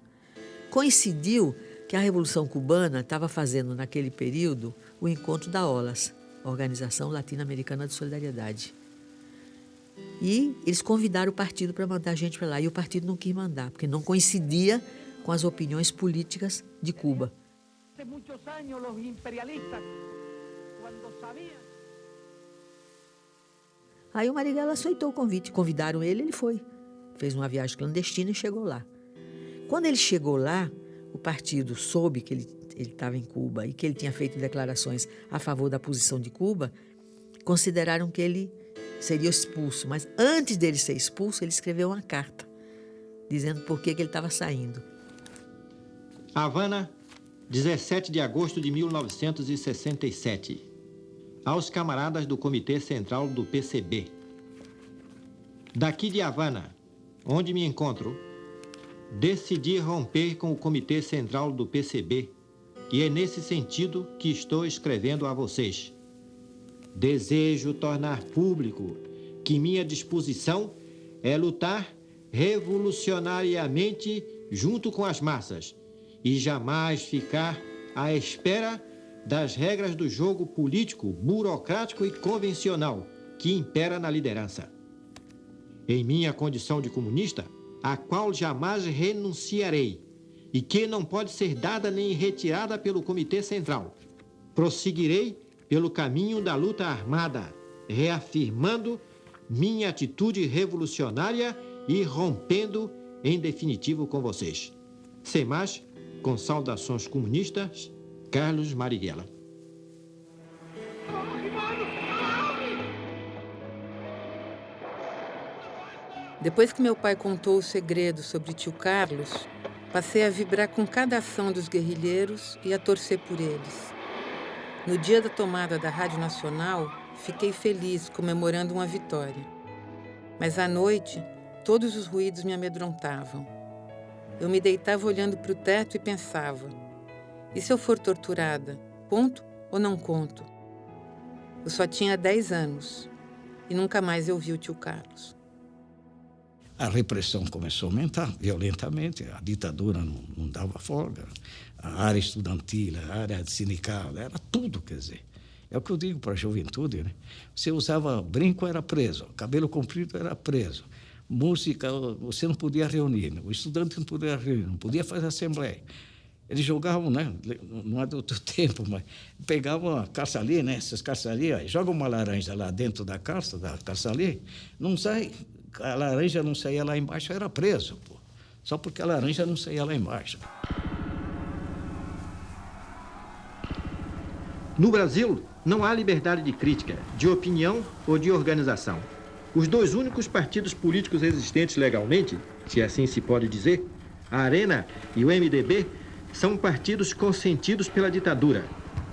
Coincidiu que a Revolução Cubana estava fazendo, naquele período, o encontro da OLAS, Organização Latino-Americana de Solidariedade. E eles convidaram o partido para mandar gente para lá. E o partido não quis mandar, porque não coincidia com as opiniões políticas de Cuba. Aí o Marighella aceitou o convite, convidaram ele, ele foi. Fez uma viagem clandestina e chegou lá. Quando ele chegou lá, o partido soube que ele estava em Cuba e que ele tinha feito declarações a favor da posição de Cuba, consideraram que ele seria expulso. Mas antes dele ser expulso, ele escreveu uma carta, dizendo por que ele estava saindo. Havana, 17 de agosto de 1967. Aos camaradas do Comitê Central do PCB. Daqui de Havana, onde me encontro, decidi romper com o Comitê Central do PCB e é nesse sentido que estou escrevendo a vocês. Desejo tornar público que minha disposição é lutar revolucionariamente junto com as massas e jamais ficar à espera das regras do jogo político, burocrático e convencional que impera na liderança. Em minha condição de comunista, a qual jamais renunciarei e que não pode ser dada nem retirada pelo Comitê Central, prosseguirei pelo caminho da luta armada, reafirmando minha atitude revolucionária e rompendo em definitivo com vocês. Sem mais, com saudações comunistas, Carlos Marighella. Depois que meu pai contou o segredo sobre tio Carlos, passei a vibrar com cada ação dos guerrilheiros e a torcer por eles. No dia da tomada da Rádio Nacional, fiquei feliz, comemorando uma vitória. Mas à noite, todos os ruídos me amedrontavam. Eu me deitava olhando para o teto e pensava: e se eu for torturada, conto ou não conto? Eu só tinha 10 anos e nunca mais eu vi o tio Carlos. A repressão começou a aumentar violentamente, a ditadura não dava folga, a área estudantil, a área sindical, era tudo, quer dizer. É o que eu digo para a juventude, né? Você usava brinco, era preso, cabelo comprido, era preso, música, você não podia reunir, o estudante não podia reunir, não podia fazer assembleia. Eles jogavam, né? Não é do outro tempo, mas pegavam a caça-ali, né? Essas caça-ali, jogam uma laranja lá dentro da caça-ali, não sai, a laranja não saía lá embaixo, era preso, pô. Só porque a laranja não saía lá embaixo. No Brasil, não há liberdade de crítica, de opinião ou de organização. Os dois únicos partidos políticos existentes legalmente, se assim se pode dizer, a Arena e o MDB, são partidos consentidos pela ditadura,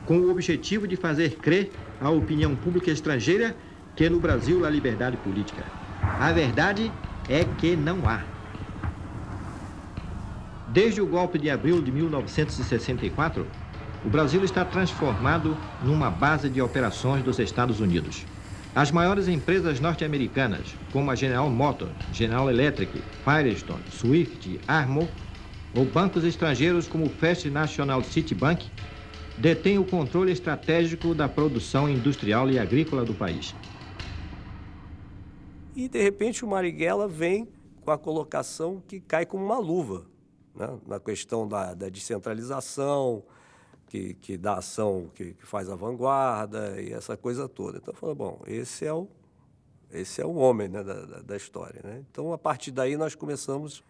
com o objetivo de fazer crer à opinião pública estrangeira que no Brasil há liberdade política. A verdade é que não há. Desde o golpe de abril de 1964, o Brasil está transformado numa base de operações dos Estados Unidos. As maiores empresas norte-americanas, como a General Motors, General Electric, Firestone, Swift, Armour, ou bancos estrangeiros como o First National Citibank, detêm o controle estratégico da produção industrial e agrícola do país. E, de repente, o Marighella vem com a colocação que cai como uma luva, né? Na questão da descentralização, que dá ação, que faz a vanguarda e essa coisa toda. Então, eu falei, bom, esse é o homem, né, da história, né? Então, a partir daí, nós começamos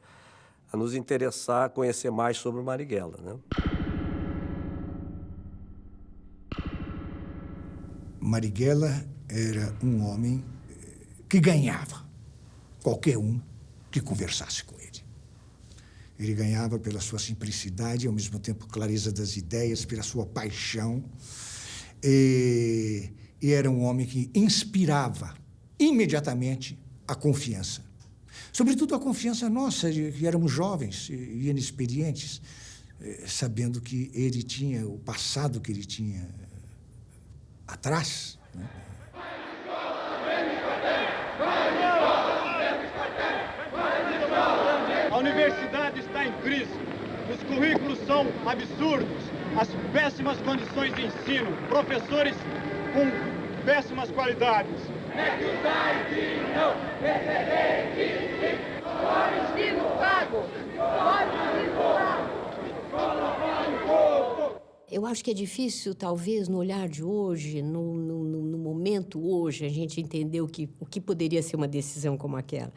a nos interessar, a conhecer mais sobre o Marighella, né? Marighella era um homem que ganhava qualquer um que conversasse com ele. Ele ganhava pela sua simplicidade e, ao mesmo tempo, clareza das ideias, pela sua paixão. E era um homem que inspirava imediatamente a confiança. Sobretudo a confiança nossa, que éramos jovens e inexperientes, sabendo que ele tinha o passado que ele tinha atrás, né? A universidade está em crise. Os currículos são absurdos. As péssimas condições de ensino. Professores com péssimas qualidades. Eu acho que é difícil, talvez, no olhar de hoje, no momento hoje, a gente entender o que poderia ser uma decisão como aquela.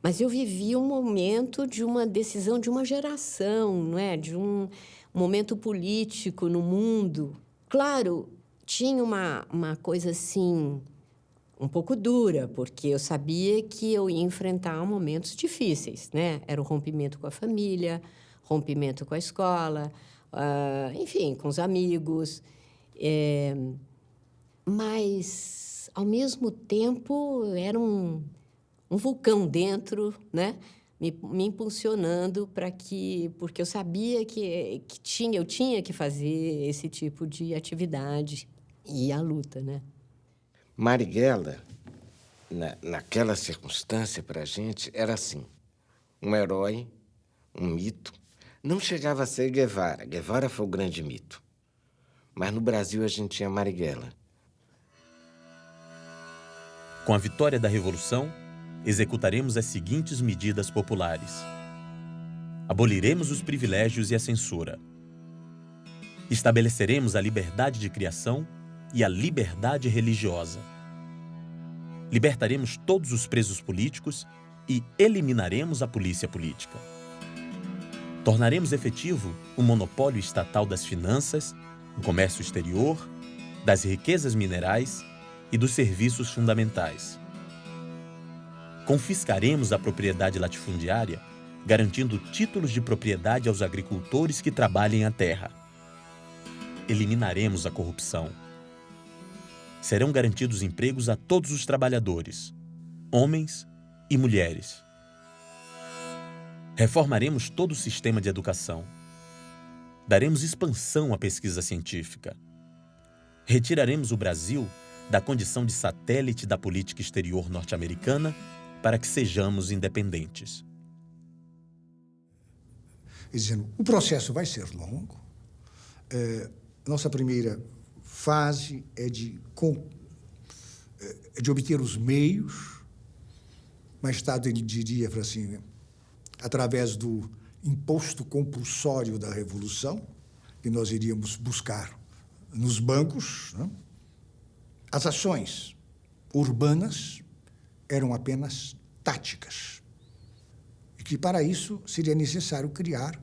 Mas eu vivi um momento de uma decisão de uma geração, não é? De um momento político no mundo. Claro, tinha uma coisa assim, um pouco dura, porque eu sabia que eu ia enfrentar momentos difíceis, né? Era o rompimento com a família, rompimento com a escola, enfim, com os amigos. Mas, ao mesmo tempo, era um vulcão dentro, né? Me impulsionando porque eu sabia que eu tinha que fazer esse tipo de atividade e a luta, né? Marighella, naquela circunstância, para a gente, era assim, um herói, um mito. Não chegava a ser Guevara. Guevara foi o grande mito. Mas no Brasil a gente tinha Marighella. Com a vitória da Revolução, executaremos as seguintes medidas populares. Aboliremos os privilégios e a censura. Estabeleceremos a liberdade de criação e a liberdade religiosa. Libertaremos todos os presos políticos e eliminaremos a polícia política. Tornaremos efetivo o monopólio estatal das finanças, do comércio exterior, das riquezas minerais e dos serviços fundamentais. Confiscaremos a propriedade latifundiária, garantindo títulos de propriedade aos agricultores que trabalhem a terra. Eliminaremos a corrupção. Serão garantidos empregos a todos os trabalhadores, homens e mulheres. Reformaremos todo o sistema de educação. Daremos expansão à pesquisa científica. Retiraremos o Brasil da condição de satélite da política exterior norte-americana para que sejamos independentes. Dizendo, o processo vai ser longo. Nossa primeira fase é de obter os meios. Mais tarde ele diria assim, através do imposto compulsório da Revolução, que nós iríamos buscar nos bancos, né? As ações urbanas eram apenas táticas. E que, para isso, seria necessário criar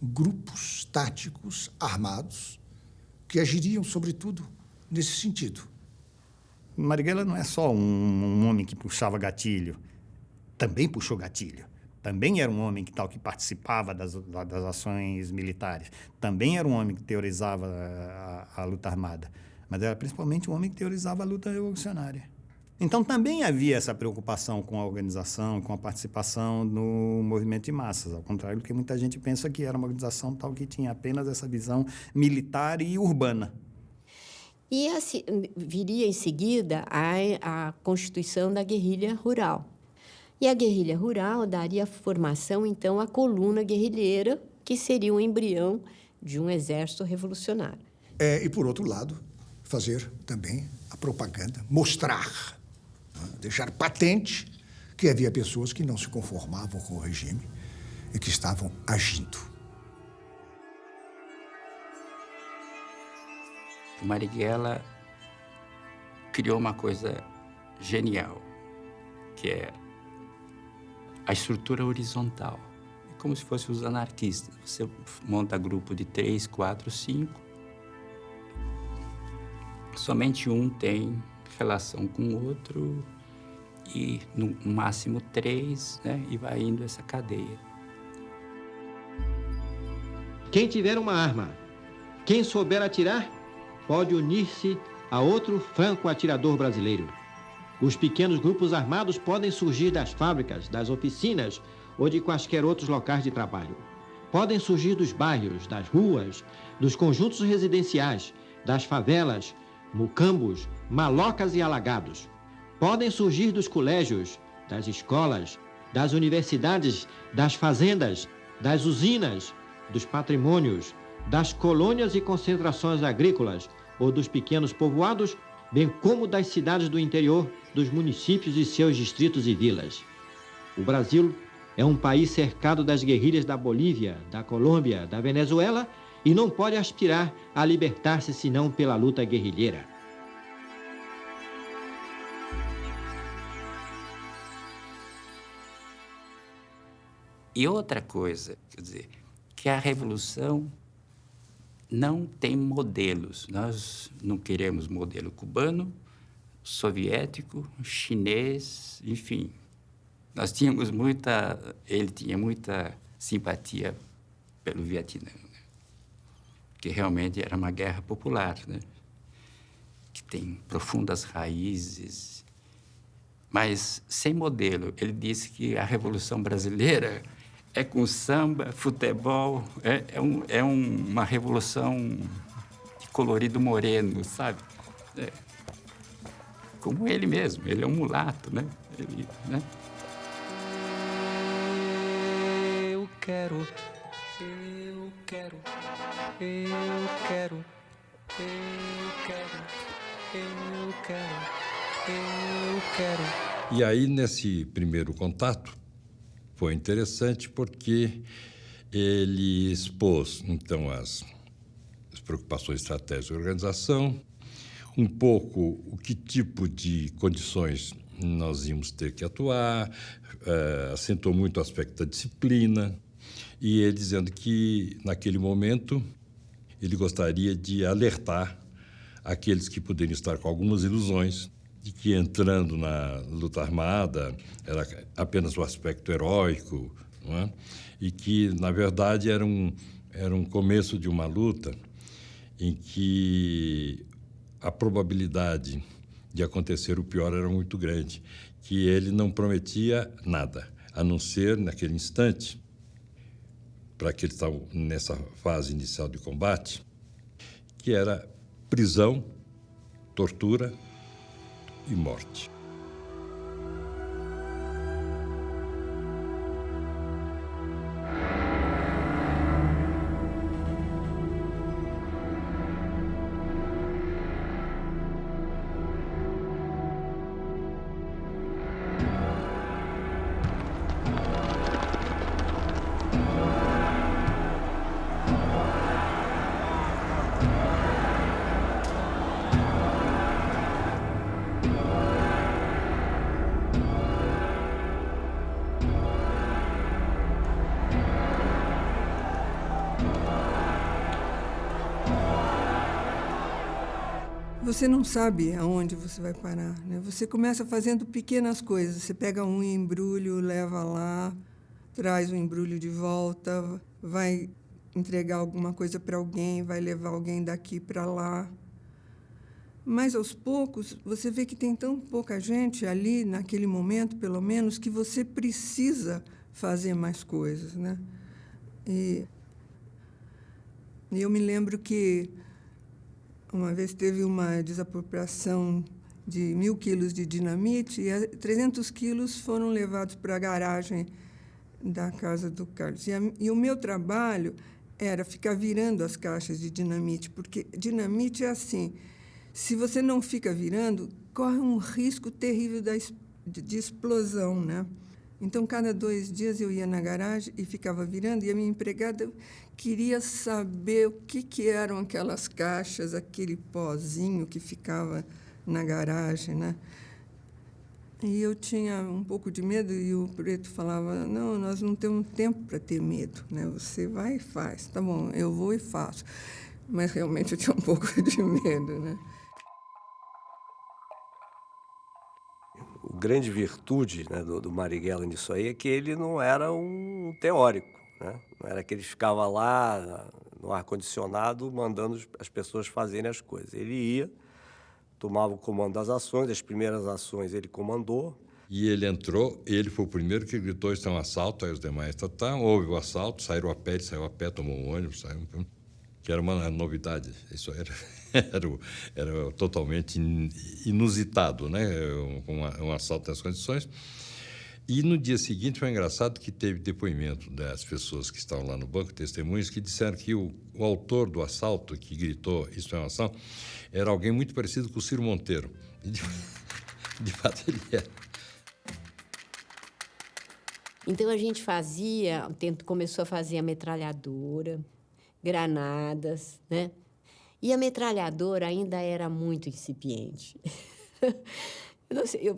grupos táticos armados que agiriam, sobretudo, nesse sentido. Marighella não é só um homem que puxava gatilho. Também puxou gatilho. Também era um homem que participava das ações militares. Também era um homem que teorizava a luta armada. Mas era principalmente um homem que teorizava a luta revolucionária. Então, também havia essa preocupação com a organização, com a participação no movimento de massas, ao contrário do que muita gente pensa que era uma organização tal que tinha apenas essa visão militar e urbana. E assim, viria em seguida a constituição da guerrilha rural. E a guerrilha rural daria formação, então, à coluna guerrilheira, que seria o embrião de um exército revolucionário. E, por outro lado, fazer também a propaganda, mostrar, deixar patente que havia pessoas que não se conformavam com o regime e que estavam agindo. Marighella criou uma coisa genial, que é a estrutura horizontal. É como se fossem os anarquistas. Você monta grupo de 3, 4, 5. Somente um tem relação com o outro e, no máximo, 3, né? E vai indo essa cadeia. Quem tiver uma arma, quem souber atirar, pode unir-se a outro franco-atirador brasileiro. Os pequenos grupos armados podem surgir das fábricas, das oficinas ou de quaisquer outros locais de trabalho. Podem surgir dos bairros, das ruas, dos conjuntos residenciais, das favelas, mucambos, malocas e alagados. Podem surgir dos colégios, das escolas, das universidades, das fazendas, das usinas, dos patrimônios, das colônias e concentrações agrícolas ou dos pequenos povoados, bem como das cidades do interior, dos municípios e seus distritos e vilas. O Brasil é um país cercado das guerrilhas da Bolívia, da Colômbia, da Venezuela e não pode aspirar a libertar-se senão pela luta guerrilheira. E outra coisa, quer dizer, que a revolução não tem modelos. Nós não queremos modelo cubano, soviético, chinês, enfim. Nós tínhamos ele tinha muita simpatia pelo Vietnã, né? Que realmente era uma guerra popular, né? Que tem profundas raízes, mas sem modelo. Ele disse que a Revolução Brasileira é com samba, futebol, é uma revolução de colorido moreno, sabe? Como ele mesmo, ele é um mulato, né? Né? Eu quero, eu quero, eu quero, eu quero, eu quero, eu quero. E aí, nesse primeiro contato, foi interessante porque ele expôs, então, as preocupações estratégicas da organização, um pouco o que tipo de condições nós íamos ter que atuar, acentuou muito o aspecto da disciplina, e ele dizendo que, naquele momento, ele gostaria de alertar aqueles que poderiam estar com algumas ilusões de que, entrando na luta armada, era apenas o aspecto heróico, não é? E que, na verdade, era um começo de uma luta em que a probabilidade de acontecer o pior era muito grande, que ele não prometia nada, a não ser, naquele instante, para que eles estavam nessa fase inicial de combate, que era prisão, tortura e morte. Você não sabe aonde você vai parar, né? Você começa fazendo pequenas coisas. Você pega um embrulho, leva lá, traz o embrulho de volta, vai entregar alguma coisa para alguém, vai levar alguém daqui para lá. Mas, aos poucos, você vê que tem tão pouca gente ali, naquele momento, pelo menos, que você precisa fazer mais coisas, né? E eu me lembro que uma vez teve uma desapropriação de 1.000 quilos de dinamite e 300 quilos foram levados para a garagem da casa do Carlos. E o meu trabalho era ficar virando as caixas de dinamite, porque dinamite é assim, se você não fica virando, corre um risco terrível de explosão, né? Então, cada 2 dias eu ia na garagem e ficava virando, e a minha empregada queria saber o que eram aquelas caixas, aquele pozinho que ficava na garagem, né? E eu tinha um pouco de medo, e o Preto falava, não, nós não temos tempo para ter medo, né? Você vai e faz. Tá bom, eu vou e faço. Mas, realmente, eu tinha um pouco de medo, né? A grande virtude, né, do Marighella nisso aí é que ele não era um teórico, né? Não era que ele ficava lá no ar-condicionado mandando as pessoas fazerem as coisas. Ele ia, tomava o comando das ações, as primeiras ações ele comandou. E ele entrou, ele foi o primeiro que gritou, isso é um assalto, aí os demais, houve o assalto, saíram a pé, ele saiu a pé, tomou um ônibus, que era uma novidade, isso era totalmente inusitado, né? Um assalto nessas condições. E no dia seguinte foi engraçado que teve depoimento das pessoas que estavam lá no banco, testemunhas, que disseram que o autor do assalto, que gritou isso é uma ação, era alguém muito parecido com o Ciro Monteiro. E de fato ele era. Então a gente começou a fazer a metralhadora. granadas, né? E a metralhadora ainda era muito incipiente.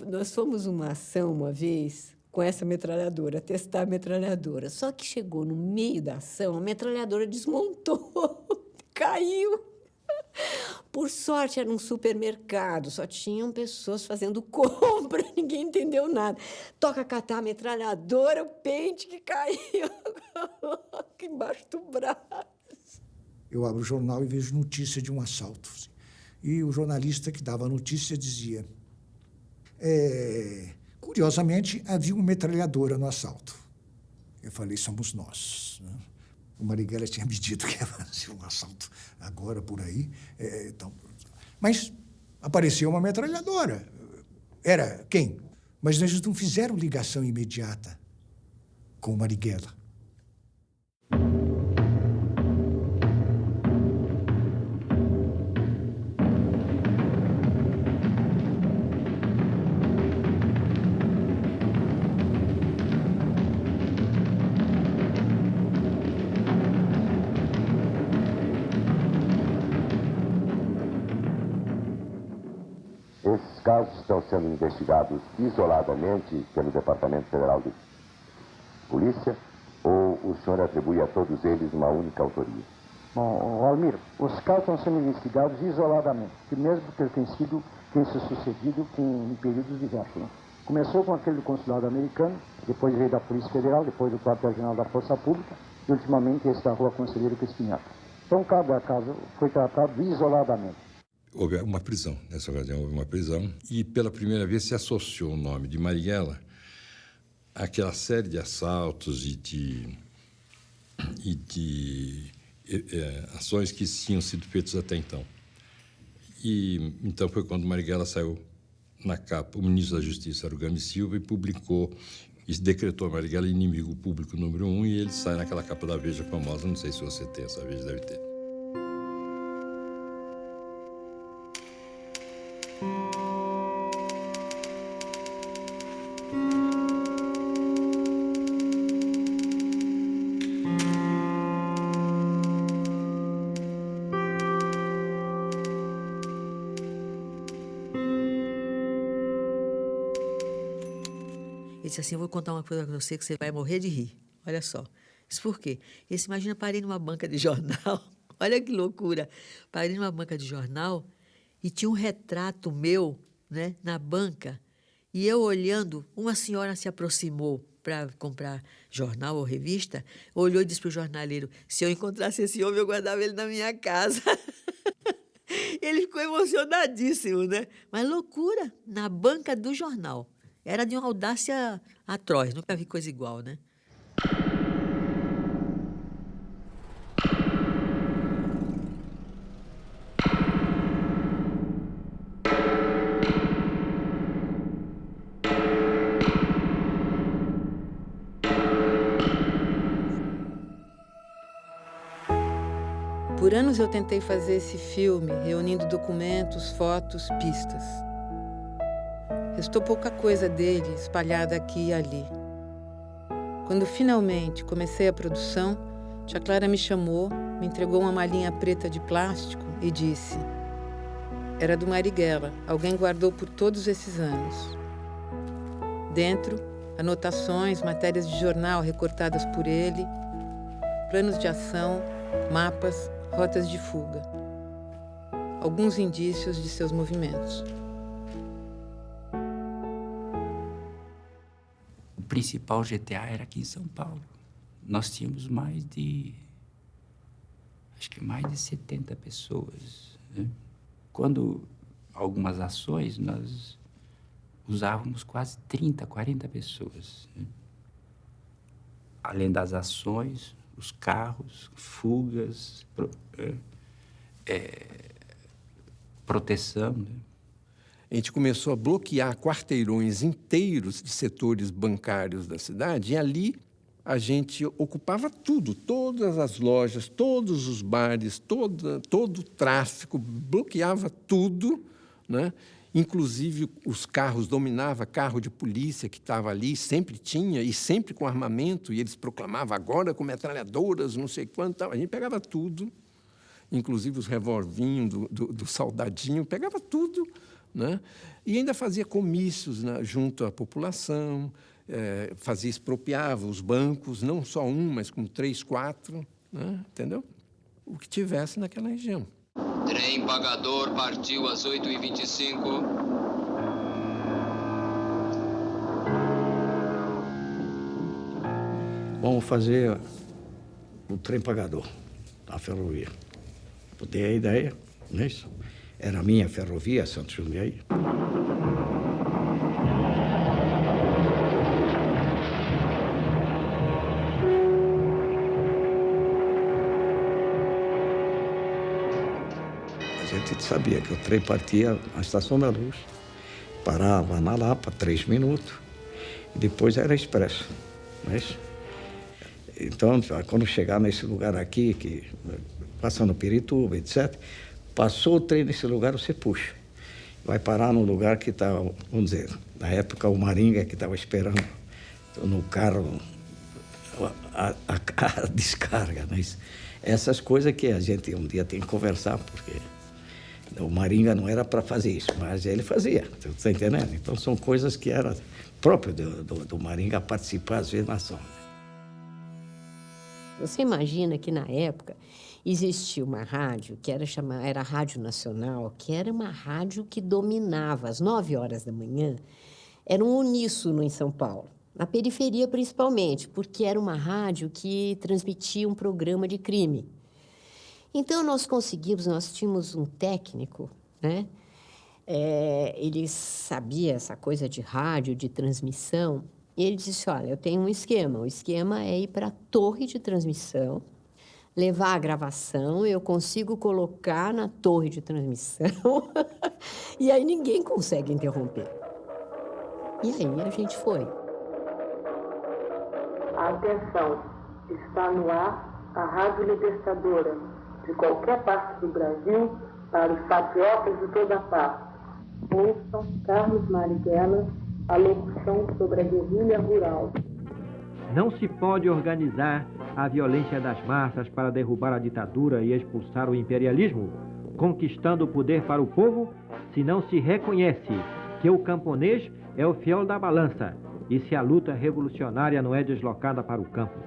Nós fomos uma ação uma vez com essa metralhadora, testar a metralhadora. Só que chegou no meio da ação, a metralhadora desmontou, caiu. Por sorte, era um supermercado, só tinham pessoas fazendo compra, ninguém entendeu nada. Toca catar a metralhadora, o pente que caiu aqui embaixo do braço. Eu abro o jornal e vejo notícia de um assalto. E o jornalista que dava a notícia dizia... curiosamente, havia uma metralhadora no assalto. Eu falei, somos nós. Né? O Marighella tinha me dito que ia fazer um assalto agora por aí. Então, mas apareceu uma metralhadora. Era quem? Mas eles não fizeram ligação imediata com o Marighella. Esses casos estão sendo investigados isoladamente pelo Departamento Federal de Polícia ou o senhor atribui a todos eles uma única autoria? Bom, Almir, os casos estão sendo investigados isoladamente, mesmo por ter sido sucedido em períodos diversos. Né? Começou com aquele do consulado americano, depois veio da Polícia Federal, depois do quartel-general da Força Pública e, ultimamente, esse da Rua Conselheiro Crispiniato. Então, cada caso foi tratado isoladamente. Houve uma prisão, nessa ocasião houve uma prisão, e pela primeira vez se associou o nome de Marighella àquela série de assaltos e de ações que tinham sido feitas até então. E então foi quando Marighella saiu na capa, o ministro da Justiça, Arugami Silva, e publicou, e decretou Marighella inimigo público número 1, e ele sai naquela capa da Veja famosa, não sei se você tem essa Veja, deve ter. Ele disse assim, eu vou contar uma coisa para você que você vai morrer de rir. Olha só. Isso por quê? Ele disse, imagina, parei numa banca de jornal. Olha que loucura. Parei numa banca de jornal e tinha um retrato meu, né, na banca. E eu olhando, uma senhora se aproximou para comprar jornal ou revista, olhou e disse para o jornaleiro, se eu encontrasse esse homem, eu guardava ele na minha casa. Ele ficou emocionadíssimo, né? Mas loucura, na banca do jornal. Era de uma audácia atroz, nunca vi coisa igual, né? Por anos eu tentei fazer esse filme, reunindo documentos, fotos, pistas. Restou pouca coisa dele espalhada aqui e ali. Quando finalmente comecei a produção, tia Clara me chamou, me entregou uma malinha preta de plástico e disse: era do Marighella, alguém guardou por todos esses anos. Dentro, anotações, matérias de jornal recortadas por ele, planos de ação, mapas, rotas de fuga. Alguns indícios de seus movimentos. O principal GTA era aqui em São Paulo. Nós tínhamos mais de 70 pessoas. Né? Quando algumas ações, nós usávamos quase 30, 40 pessoas. Né? Além das ações, os carros, fugas, proteção. Né? A gente começou a bloquear quarteirões inteiros de setores bancários da cidade e ali a gente ocupava tudo, todas as lojas, todos os bares, todo o tráfico, bloqueava tudo, né? Inclusive, os carros, dominava carro de polícia que estava ali, sempre tinha, e sempre com armamento, e eles proclamavam agora com metralhadoras, não sei quanto. A gente pegava tudo, inclusive os revolvinhos do soldadinho, pegava tudo, né? E ainda fazia comícios, né, junto à população, expropriava os bancos, não só um, mas com 3, 4, né? Entendeu? O que tivesse naquela região. Trem pagador partiu às 8h25. Vamos fazer o trem pagador da ferrovia. Eu dei a ideia, não é isso? Era a minha ferrovia, Santos Jundiaí. A gente sabia que o trem partia na Estação da Luz, parava na Lapa 3 minutos, e depois era expresso, não é isso? Então, quando chegar nesse lugar aqui, que passando Pirituba, etc., passou o trem nesse lugar, você puxa. Vai parar no lugar que está, vamos dizer, na época o Maringa que estava esperando no carro a descarga, não é isso? Essas coisas que a gente um dia tem que conversar, porque o Maringa não era para fazer isso, mas ele fazia, você está entendendo? Então, são coisas que era próprio do Maringa participar, às vezes, na ação. Você imagina que, na época, existia uma rádio que era a Rádio Nacional, que era uma rádio que dominava, às 9 horas da manhã, era um uníssono em São Paulo, na periferia principalmente, porque era uma rádio que transmitia um programa de crime. Então, nós tínhamos um técnico, né? Ele sabia essa coisa de rádio, de transmissão, e ele disse, olha, eu tenho um esquema. O esquema é ir para a torre de transmissão, levar a gravação, eu consigo colocar na torre de transmissão, e aí ninguém consegue interromper. E aí a gente foi. Atenção, está no ar a Rádio Libertadora, de qualquer parte do Brasil, para os patriotas de toda parte. Ouçam Carlos Marighella, a locução sobre a guerrilha rural. Não se pode organizar a violência das massas para derrubar a ditadura e expulsar o imperialismo, conquistando o poder para o povo, se não se reconhece que o camponês é o fiel da balança e se a luta revolucionária não é deslocada para o campo.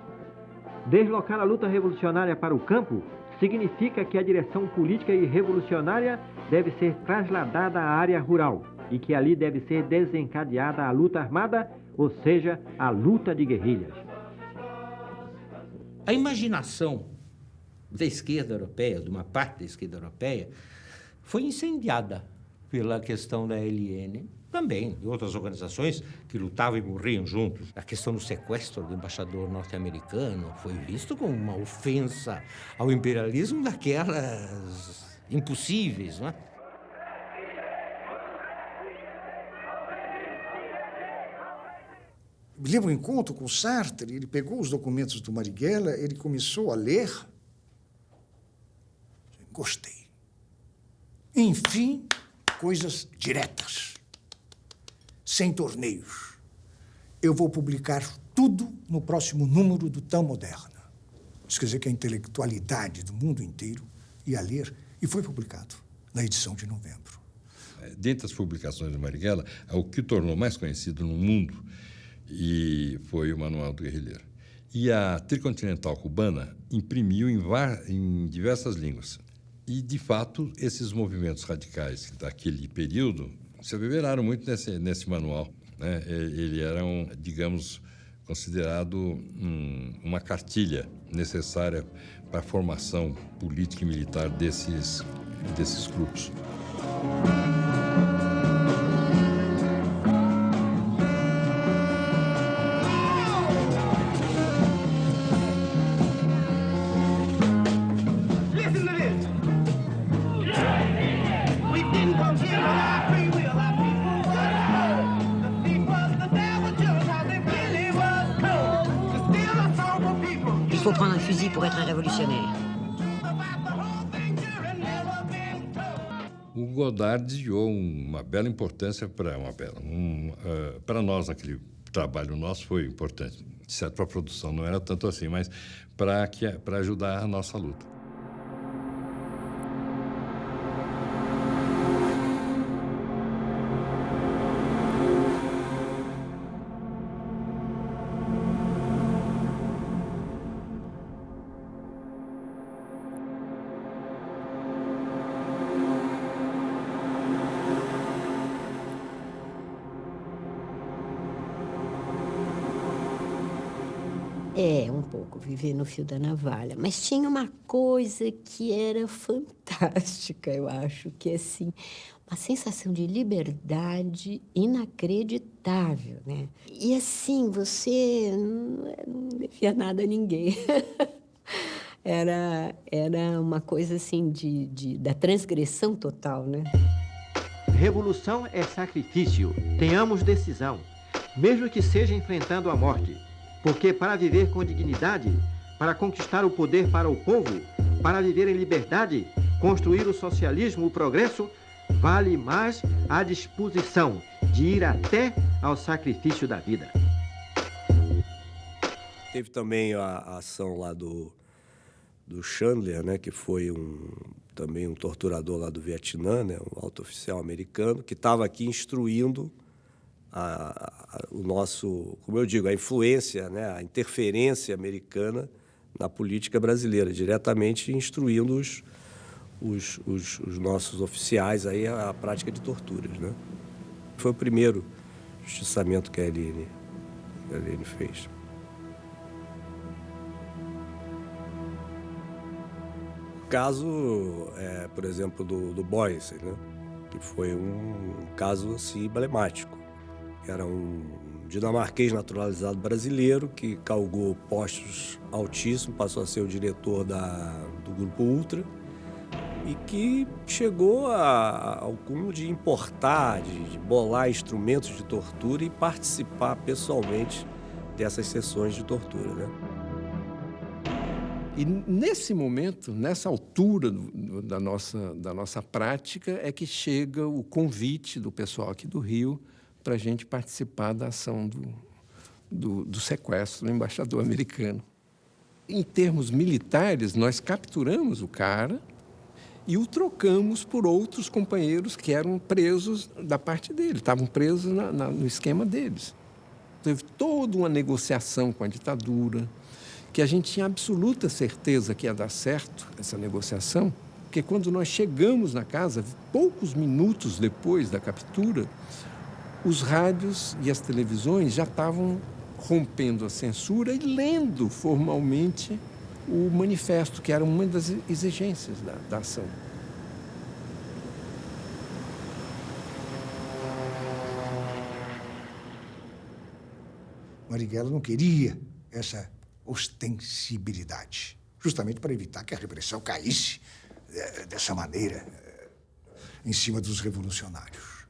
Deslocar a luta revolucionária para o campo significa que a direção política e revolucionária deve ser trasladada à área rural e que ali deve ser desencadeada a luta armada, ou seja, a luta de guerrilhas. A imaginação da esquerda europeia, de uma parte da esquerda europeia, foi incendiada pela questão da ALN, também de outras organizações que lutavam e morriam juntos. A questão do sequestro do embaixador norte-americano foi visto como uma ofensa ao imperialismo daquelas impossíveis, não é? Me lembro um encontro com o Sartre, ele pegou os documentos do Marighella, ele começou a ler. Gostei. Enfim, coisas diretas, sem torneios. Eu vou publicar tudo no próximo número do Tão Moderna. Isso quer dizer que a intelectualidade do mundo inteiro ia ler, e foi publicado na edição de novembro. Dentre as publicações do Marighella, o que o tornou mais conhecido no mundo e foi o Manual do Guerrilheiro. E a Tricontinental Cubana imprimiu em diversas línguas. E, de fato, esses movimentos radicais daquele período se aviveraram muito nesse manual, né? Ele era, digamos, considerado uma cartilha necessária para a formação política e militar desses grupos. Il faut prendre un fusil pour être un révolutionnaire. O Godard desviou uma bela importância para nós, naquele trabalho nosso foi importante. Certo, para a produção não era tanto assim, mas para ajudar a nossa luta. Um pouco, viver no fio da navalha. Mas tinha uma coisa que era fantástica, eu acho, que é, assim, uma sensação de liberdade inacreditável, né? E, assim, você não devia nada a ninguém. Era uma coisa, assim, da transgressão total, né? Revolução é sacrifício. Tenhamos decisão, mesmo que seja enfrentando a morte. Porque para viver com dignidade, para conquistar o poder para o povo, para viver em liberdade, construir o socialismo, o progresso, vale mais a disposição de ir até ao sacrifício da vida. Teve também a ação lá do Chandler, né, que foi também um torturador lá do Vietnã, né, um alto oficial americano, que estava aqui instruindo o nosso, como eu digo, a influência, né, a interferência americana na política brasileira, diretamente instruindo os nossos oficiais aí a prática de torturas, né? Foi o primeiro justiçamento que a Eliane fez. O caso, por exemplo, do Boyce, né, que foi um caso assim, emblemático. Era um dinamarquês naturalizado brasileiro que galgou postos altíssimos, passou a ser o diretor do Grupo Ultra e que chegou ao cúmulo de importar, de bolar instrumentos de tortura e participar pessoalmente dessas sessões de tortura, né? E nesse momento, nessa altura da nossa prática, é que chega o convite do pessoal aqui do Rio para a gente participar da ação do sequestro do embaixador americano. Em termos militares, nós capturamos o cara e o trocamos por outros companheiros que eram presos da parte dele, estavam presos no esquema deles. Teve toda uma negociação com a ditadura, que a gente tinha absoluta certeza que ia dar certo, essa negociação, porque quando nós chegamos na casa, poucos minutos depois da captura, os rádios e as televisões já estavam rompendo a censura e lendo formalmente o manifesto, que era uma das exigências da ação. Marighella não queria essa ostensibilidade, justamente para evitar que a repressão caísse dessa maneira em cima dos revolucionários.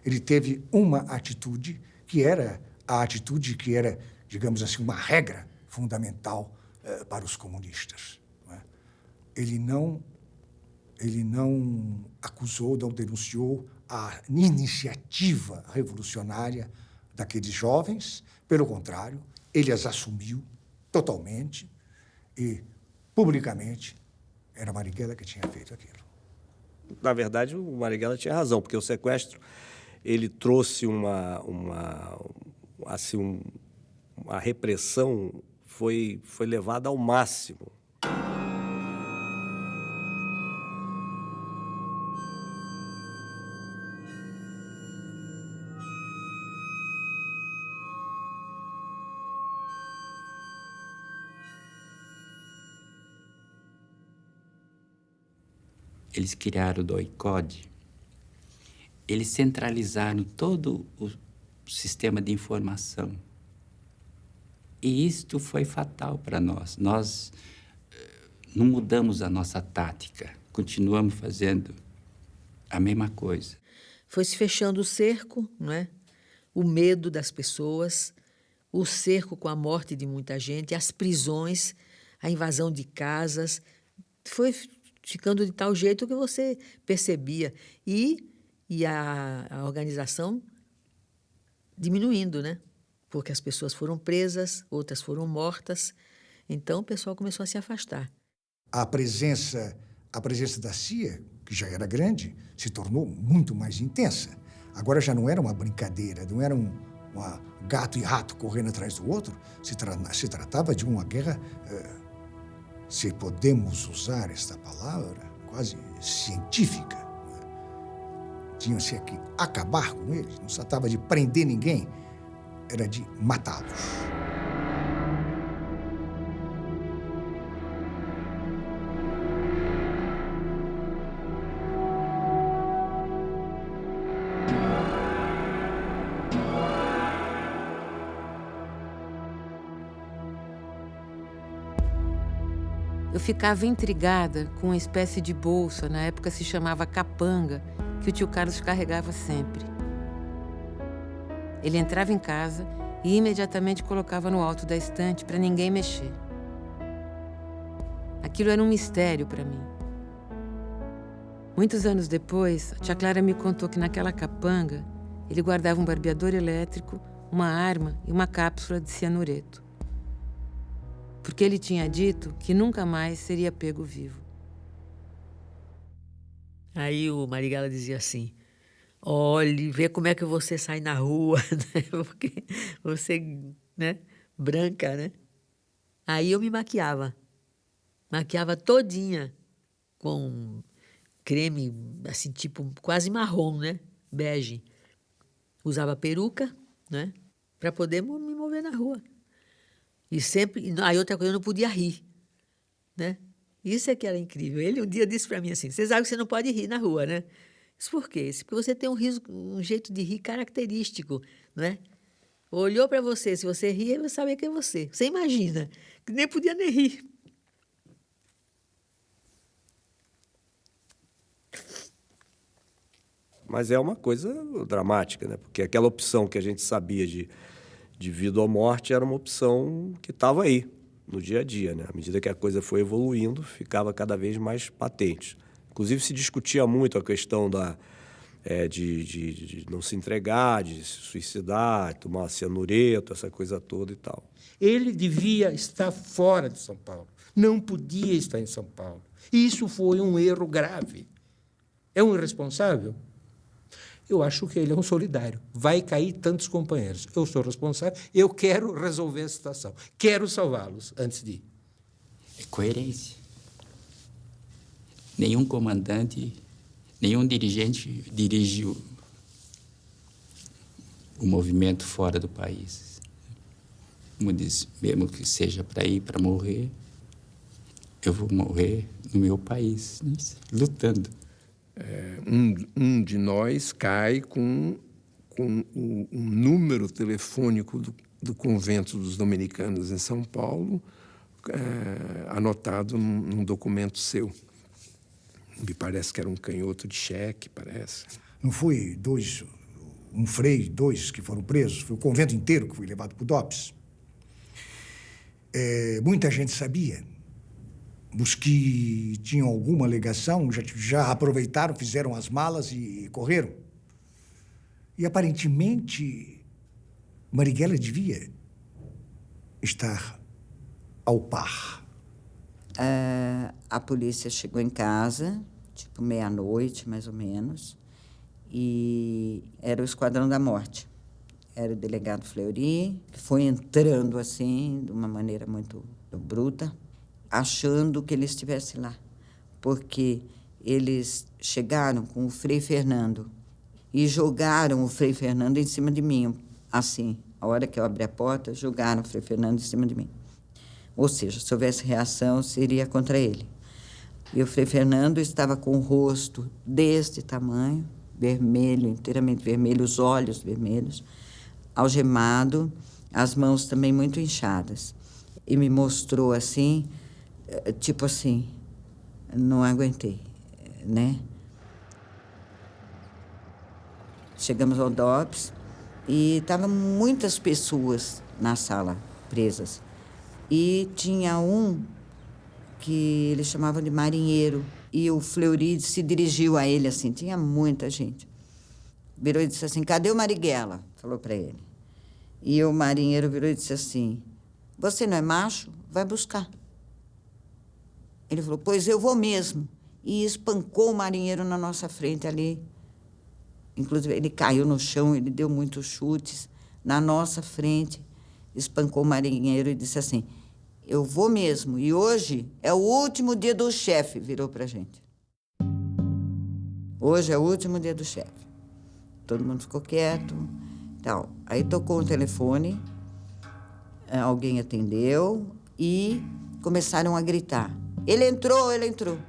Ele teve uma atitude que era a atitude que era, digamos assim, uma regra fundamental para os comunistas. Não é? Ele não acusou, não denunciou a iniciativa revolucionária daqueles jovens. Pelo contrário, ele as assumiu totalmente e, publicamente, era Marighella que tinha feito aquilo. Na verdade, o Marighella tinha razão, porque o sequestro ele trouxe uma repressão, foi levada ao máximo. Eles criaram o DOI-CODE. Eles centralizaram todo o sistema de informação. E isto foi fatal para nós. Nós não mudamos a nossa tática, continuamos fazendo a mesma coisa. Foi se fechando o cerco, não é? O medo das pessoas, o cerco com a morte de muita gente, as prisões, a invasão de casas. Foi ficando de tal jeito que você percebia. E a organização diminuindo, né? Porque as pessoas foram presas, outras foram mortas. Então, o pessoal começou a se afastar. A presença da CIA, que já era grande, se tornou muito mais intensa. Agora já não era uma brincadeira, não era uma gato e rato correndo atrás do outro. Se tratava de uma guerra, se podemos usar esta palavra, quase científica. Tinha-se que acabar com eles. Não se tratava de prender ninguém, era de matá-los. Eu ficava intrigada com uma espécie de bolsa, na época se chamava capanga, que o tio Carlos carregava sempre. Ele entrava em casa e imediatamente colocava no alto da estante para ninguém mexer. Aquilo era um mistério para mim. Muitos anos depois, a tia Clara me contou que naquela capanga ele guardava um barbeador elétrico, uma arma e uma cápsula de cianureto. Porque ele tinha dito que nunca mais seria pego vivo. Aí o Marighella dizia assim, olhe, vê como é que você sai na rua, né? Porque você, né, branca, né? Aí eu me maquiava todinha com creme, assim, tipo, quase marrom, né? Bege. Usava peruca, né? Para poder me mover na rua. E sempre... Aí outra coisa, eu não podia rir, né? Isso é que era incrível. Ele um dia disse para mim assim, você sabe que você não pode rir na rua, né? Isso por quê? Isso porque você tem um jeito de rir característico, não é? Olhou para você, se você ria, você sabia que é você. Você imagina, que nem podia nem rir. Mas é uma coisa dramática, né? Porque aquela opção que a gente sabia de vida ou morte era uma opção que estava aí, no dia a dia, né? À medida que a coisa foi evoluindo, ficava cada vez mais patente. Inclusive, se discutia muito a questão de não se entregar, de se suicidar, tomar cianureto, essa coisa toda e tal. Ele devia estar fora de São Paulo. Não podia estar em São Paulo. Isso foi um erro grave. É um irresponsável? Eu acho que ele é um solidário. Vai cair tantos companheiros. Eu sou responsável, eu quero resolver a situação. Quero salvá-los antes de ir. É coerência. Nenhum comandante, nenhum dirigente dirige o movimento fora do país. Como diz, mesmo que seja para ir, para morrer, eu vou morrer no meu país, né? Lutando. Um de nós cai com o número telefônico do convento dos dominicanos em São Paulo, anotado num documento seu. Me parece que era um canhoto de cheque, parece. Não foi um frei, dois que foram presos, foi o convento inteiro que foi levado para o DOPS. Muita gente sabia. Os que tinham alguma alegação já aproveitaram, fizeram as malas e correram. E, aparentemente, Marighella devia estar ao par. A polícia chegou em casa, tipo meia-noite, mais ou menos, e era o Esquadrão da Morte. Era o delegado Fleury, que foi entrando assim, de uma maneira muito bruta, achando que ele estivesse lá, porque eles chegaram com o Frei Fernando e jogaram o Frei Fernando em cima de mim, assim. A hora que eu abri a porta, jogaram o Frei Fernando em cima de mim. Ou seja, se houvesse reação, seria contra ele. E o Frei Fernando estava com o rosto deste tamanho, vermelho, inteiramente vermelho, os olhos vermelhos, algemado, as mãos também muito inchadas. E me mostrou assim, tipo assim, não aguentei, né? Chegamos ao DOPS e estavam muitas pessoas na sala, presas. E tinha um que eles chamavam de marinheiro. E o Fleury se dirigiu a ele assim, tinha muita gente. Virou e disse assim, cadê o Marighella? Falou para ele. E o marinheiro virou e disse assim, você não é macho? Vai buscar. Ele falou, pois eu vou mesmo. E espancou o marinheiro na nossa frente ali. Inclusive, ele caiu no chão, ele deu muitos chutes na nossa frente, espancou o marinheiro e disse assim, eu vou mesmo, e hoje é o último dia do chefe, virou pra gente. Hoje é o último dia do chefe. Todo mundo ficou quieto, tal. Aí tocou o telefone, alguém atendeu e começaram a gritar. Ele entrou, ele entrou.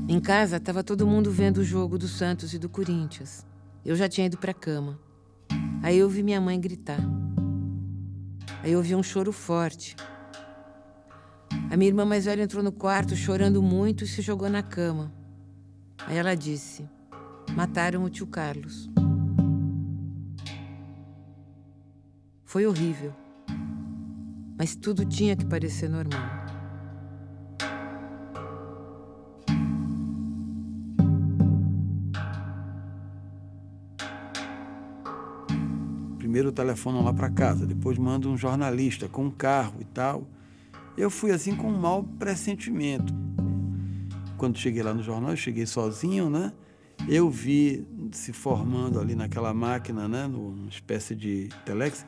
Em casa, estava todo mundo vendo o jogo do Santos e do Corinthians. Eu já tinha ido para a cama. Aí eu ouvi minha mãe gritar. Aí eu ouvi um choro forte. A minha irmã mais velha entrou no quarto chorando muito e se jogou na cama. Aí ela disse, mataram o tio Carlos. Foi horrível. Mas tudo tinha que parecer normal. Primeiro telefonam lá para casa, depois mandam um jornalista com um carro e tal. Eu fui assim com um mau pressentimento. Quando cheguei lá no jornal, eu cheguei sozinho, né? Eu vi se formando ali naquela máquina, né? Numa espécie de telex,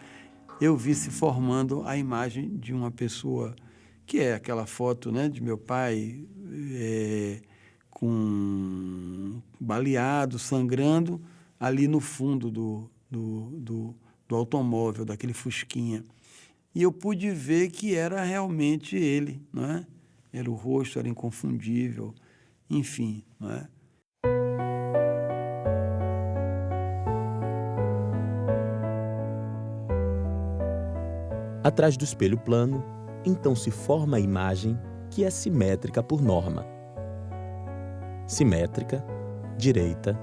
eu vi se formando a imagem de uma pessoa, que é aquela foto, né, de meu pai com baleado, sangrando, ali no fundo do automóvel, daquele fusquinha. E eu pude ver que era realmente ele, não é? Era o rosto, era inconfundível, enfim, não é? Atrás do espelho plano, então se forma a imagem que é simétrica por norma. Simétrica, direita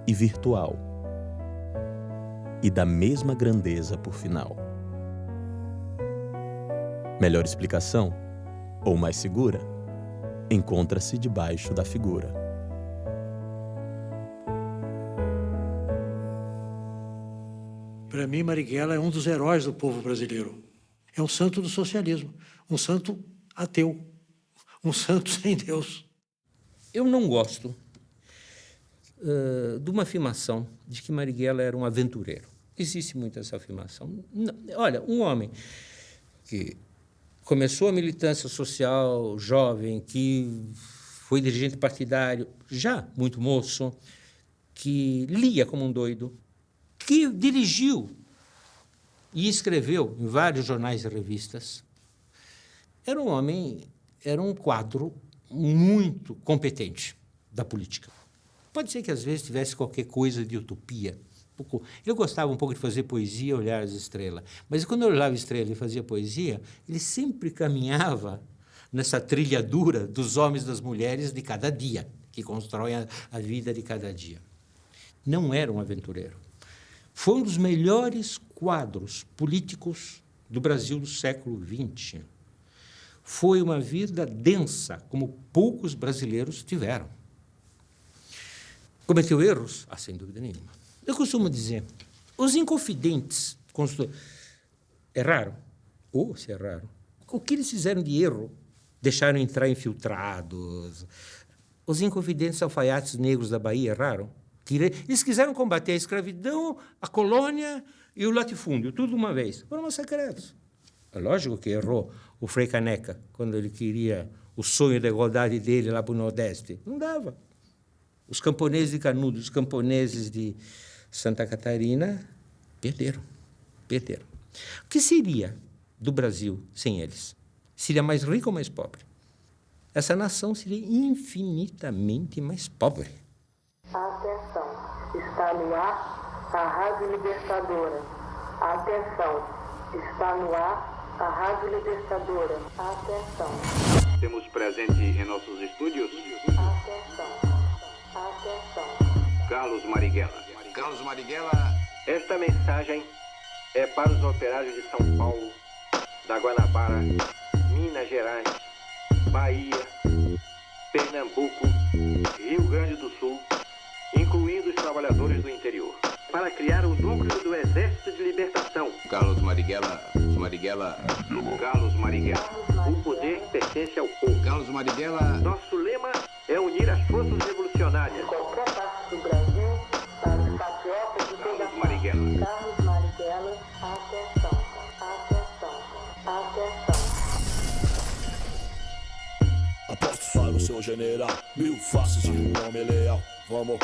e virtual. E da mesma grandeza por final. Melhor explicação, ou mais segura, encontra-se debaixo da figura. Para mim, Marighella é um dos heróis do povo brasileiro. É um santo do socialismo, um santo ateu, um santo sem Deus. Eu não gosto de uma afirmação de que Marighella era um aventureiro. Existe muito essa afirmação. Não, olha, um homem que começou a militância social jovem, que foi dirigente partidário, já muito moço, que lia como um doido, que dirigiu e escreveu em vários jornais e revistas. Era um homem, era um quadro muito competente da política. Pode ser que, às vezes, tivesse qualquer coisa de utopia. Eu gostava um pouco de fazer poesia, olhar as estrelas. Mas, quando eu olhava a estrela e fazia poesia, ele sempre caminhava nessa trilhadura dos homens e das mulheres de cada dia, que constroem a vida de cada dia. Não era um aventureiro. Foi um dos melhores quadros políticos do Brasil do século XX. Foi uma vida densa, como poucos brasileiros tiveram. Cometeu erros? Sem dúvida nenhuma. Eu costumo dizer, os inconfidentes erraram, ou se erraram, o que eles fizeram de erro? Deixaram entrar infiltrados. Os inconfidentes alfaiates negros da Bahia erraram. Eles quiseram combater a escravidão, a colônia e o latifúndio, tudo de uma vez. Foram massacrados. É lógico que errou o Frei Caneca, quando ele queria o sonho da igualdade dele lá para o Nordeste. Não dava. Os camponeses de Canudos, os camponeses de Santa Catarina, perderam. O que seria do Brasil sem eles? Seria mais rico ou mais pobre? essa nação seria infinitamente mais pobre. Atenção, está no ar a Rádio Libertadora. Atenção, está no ar a Rádio Libertadora. Atenção. Temos presente em nossos estúdios. Atenção, atenção. Carlos Marighella. Carlos Marighella. Esta mensagem é para os operários de São Paulo, da Guanabara, Minas Gerais, Bahia, Pernambuco, Rio Grande do Sul, incluindo os trabalhadores do interior, para criar o núcleo do Exército de Libertação. Carlos Marighella. Carlos Marighella. O poder pertence ao povo. Carlos Marighella. Nosso lema é unir as forças revolucionárias. Qualquer parte do Brasil, para os patriotas de toda parte. Carlos Marighella, atenção, atenção, atenção. Apostos para o seu general, 1000 faces de um homem leal. Vamos.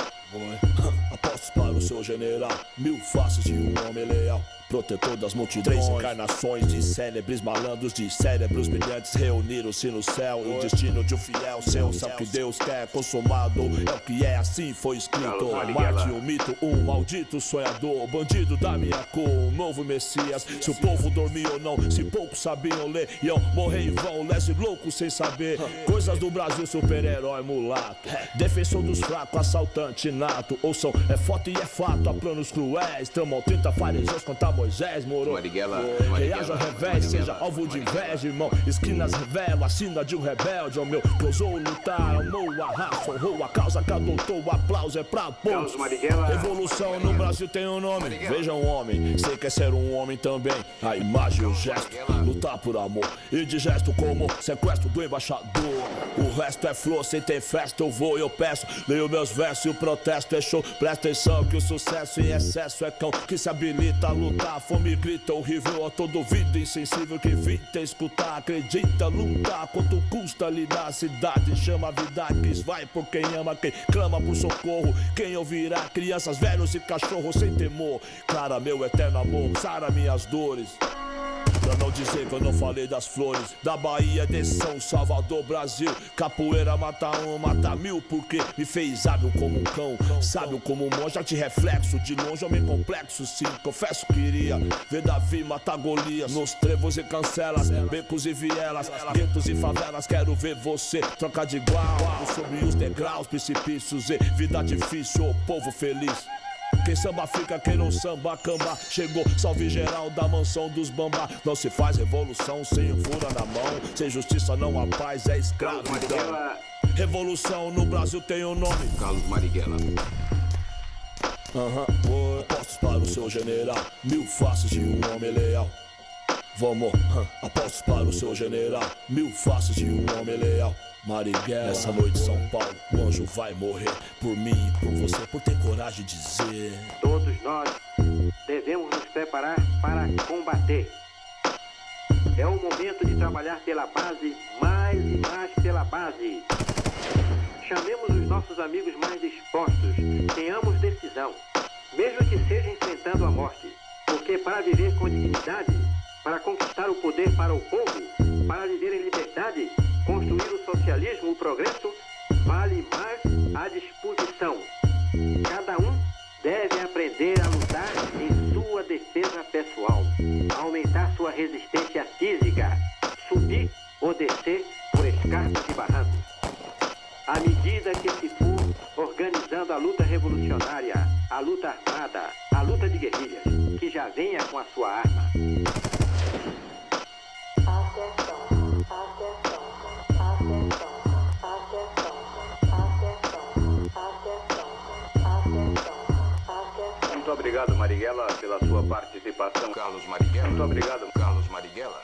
Apostos para o seu general, 1000 faces de um homem leal. Protetor das multidões, 3 encarnações de célebres malandros, de cérebros brilhantes reuniram-se no céu. E o destino de um fiel seu, sabe que Deus quer consumado. É o que é, assim foi escrito. Marte, um mito, um maldito sonhador, bandido da minha cor, um novo Messias. Se o povo dormia ou não, se poucos sabiam ler, iam morrer em vão, lese louco sem saber. Coisas do Brasil, super-herói mulato, defensor dos fracos, assaltante nato. Ouçam, é foto e é fato, há planos cruéis, tramam 30 fariseus contra Moisés, moro. Reaja ao revés, seja alvo de inveja, irmão. Esquinas revelam a sina de um rebelde, ó meu. Que ousou lutar, amou a raça, honrou a causa que adotou. O aplauso é pra poucos. Revolução no Brasil tem um nome. Veja um homem, sei que é ser um homem também. A imagem e o gesto, lutar por amor. E de gesto como sequestro do embaixador. O resto é flor, sem ter festa eu vou e eu peço. Leio meus versos e o protesto é show. Presta atenção que o sucesso em excesso é cão que se habilita a lutar. A fome grita horrível a todo ouvido insensível que evita escutar. Acredita lutar, quanto custa lidar. A cidade chama a vida, quis vai por quem ama, quem clama por socorro. Quem ouvirá, crianças, velhos e cachorros sem temor. Clara, meu eterno amor, sara minhas dores. Pra não dizer que eu não falei das flores da Bahia, de São Salvador, Brasil. Capoeira mata um, mata 1000, porque me fez hábil como um cão, sábio como um monge, arte reflexo. De longe homem complexo, sim, confesso que iria ver Davi matar Golias. Nos trevos e cancelas, becos e vielas, guetos e favelas. Quero ver você trocar de igual sobre os degraus, precipícios e vida difícil, o povo feliz. Quem samba fica, quem não samba, camba. Chegou, salve geral da mansão dos bambá. Não se faz revolução sem fura na mão. Sem justiça não há paz, é escravidão. Revolução no Brasil tem um nome. Carlos Marighella. Apostos para o seu general, 1000 faces de um homem leal. Vamos, apostos para o seu general, 1000 faces de um homem leal. Marighella, nessa noite São Paulo, o anjo vai morrer por mim e por você, por ter coragem de dizer. Todos nós devemos nos preparar para combater. É o momento de trabalhar pela base, mais e mais pela base. Chamemos os nossos amigos mais dispostos, tenhamos decisão, mesmo que seja enfrentando a morte. Porque para viver com dignidade, para conquistar o poder para o povo, para viver em liberdade, construir o socialismo, o progresso, vale mais a disposição. Cada um deve aprender a lutar em sua defesa pessoal, aumentar sua resistência física, subir ou descer por escarpas e barrancos. À medida que se for organizando a luta revolucionária, a luta armada, a luta de guerrilhas, que já venha com a sua arma. Atenção, atenção, atenção, atenção, atenção, atenção, atenção. Muito obrigado, Marighella, pela sua participação. Carlos Marighella. Muito obrigado, Carlos Marighella.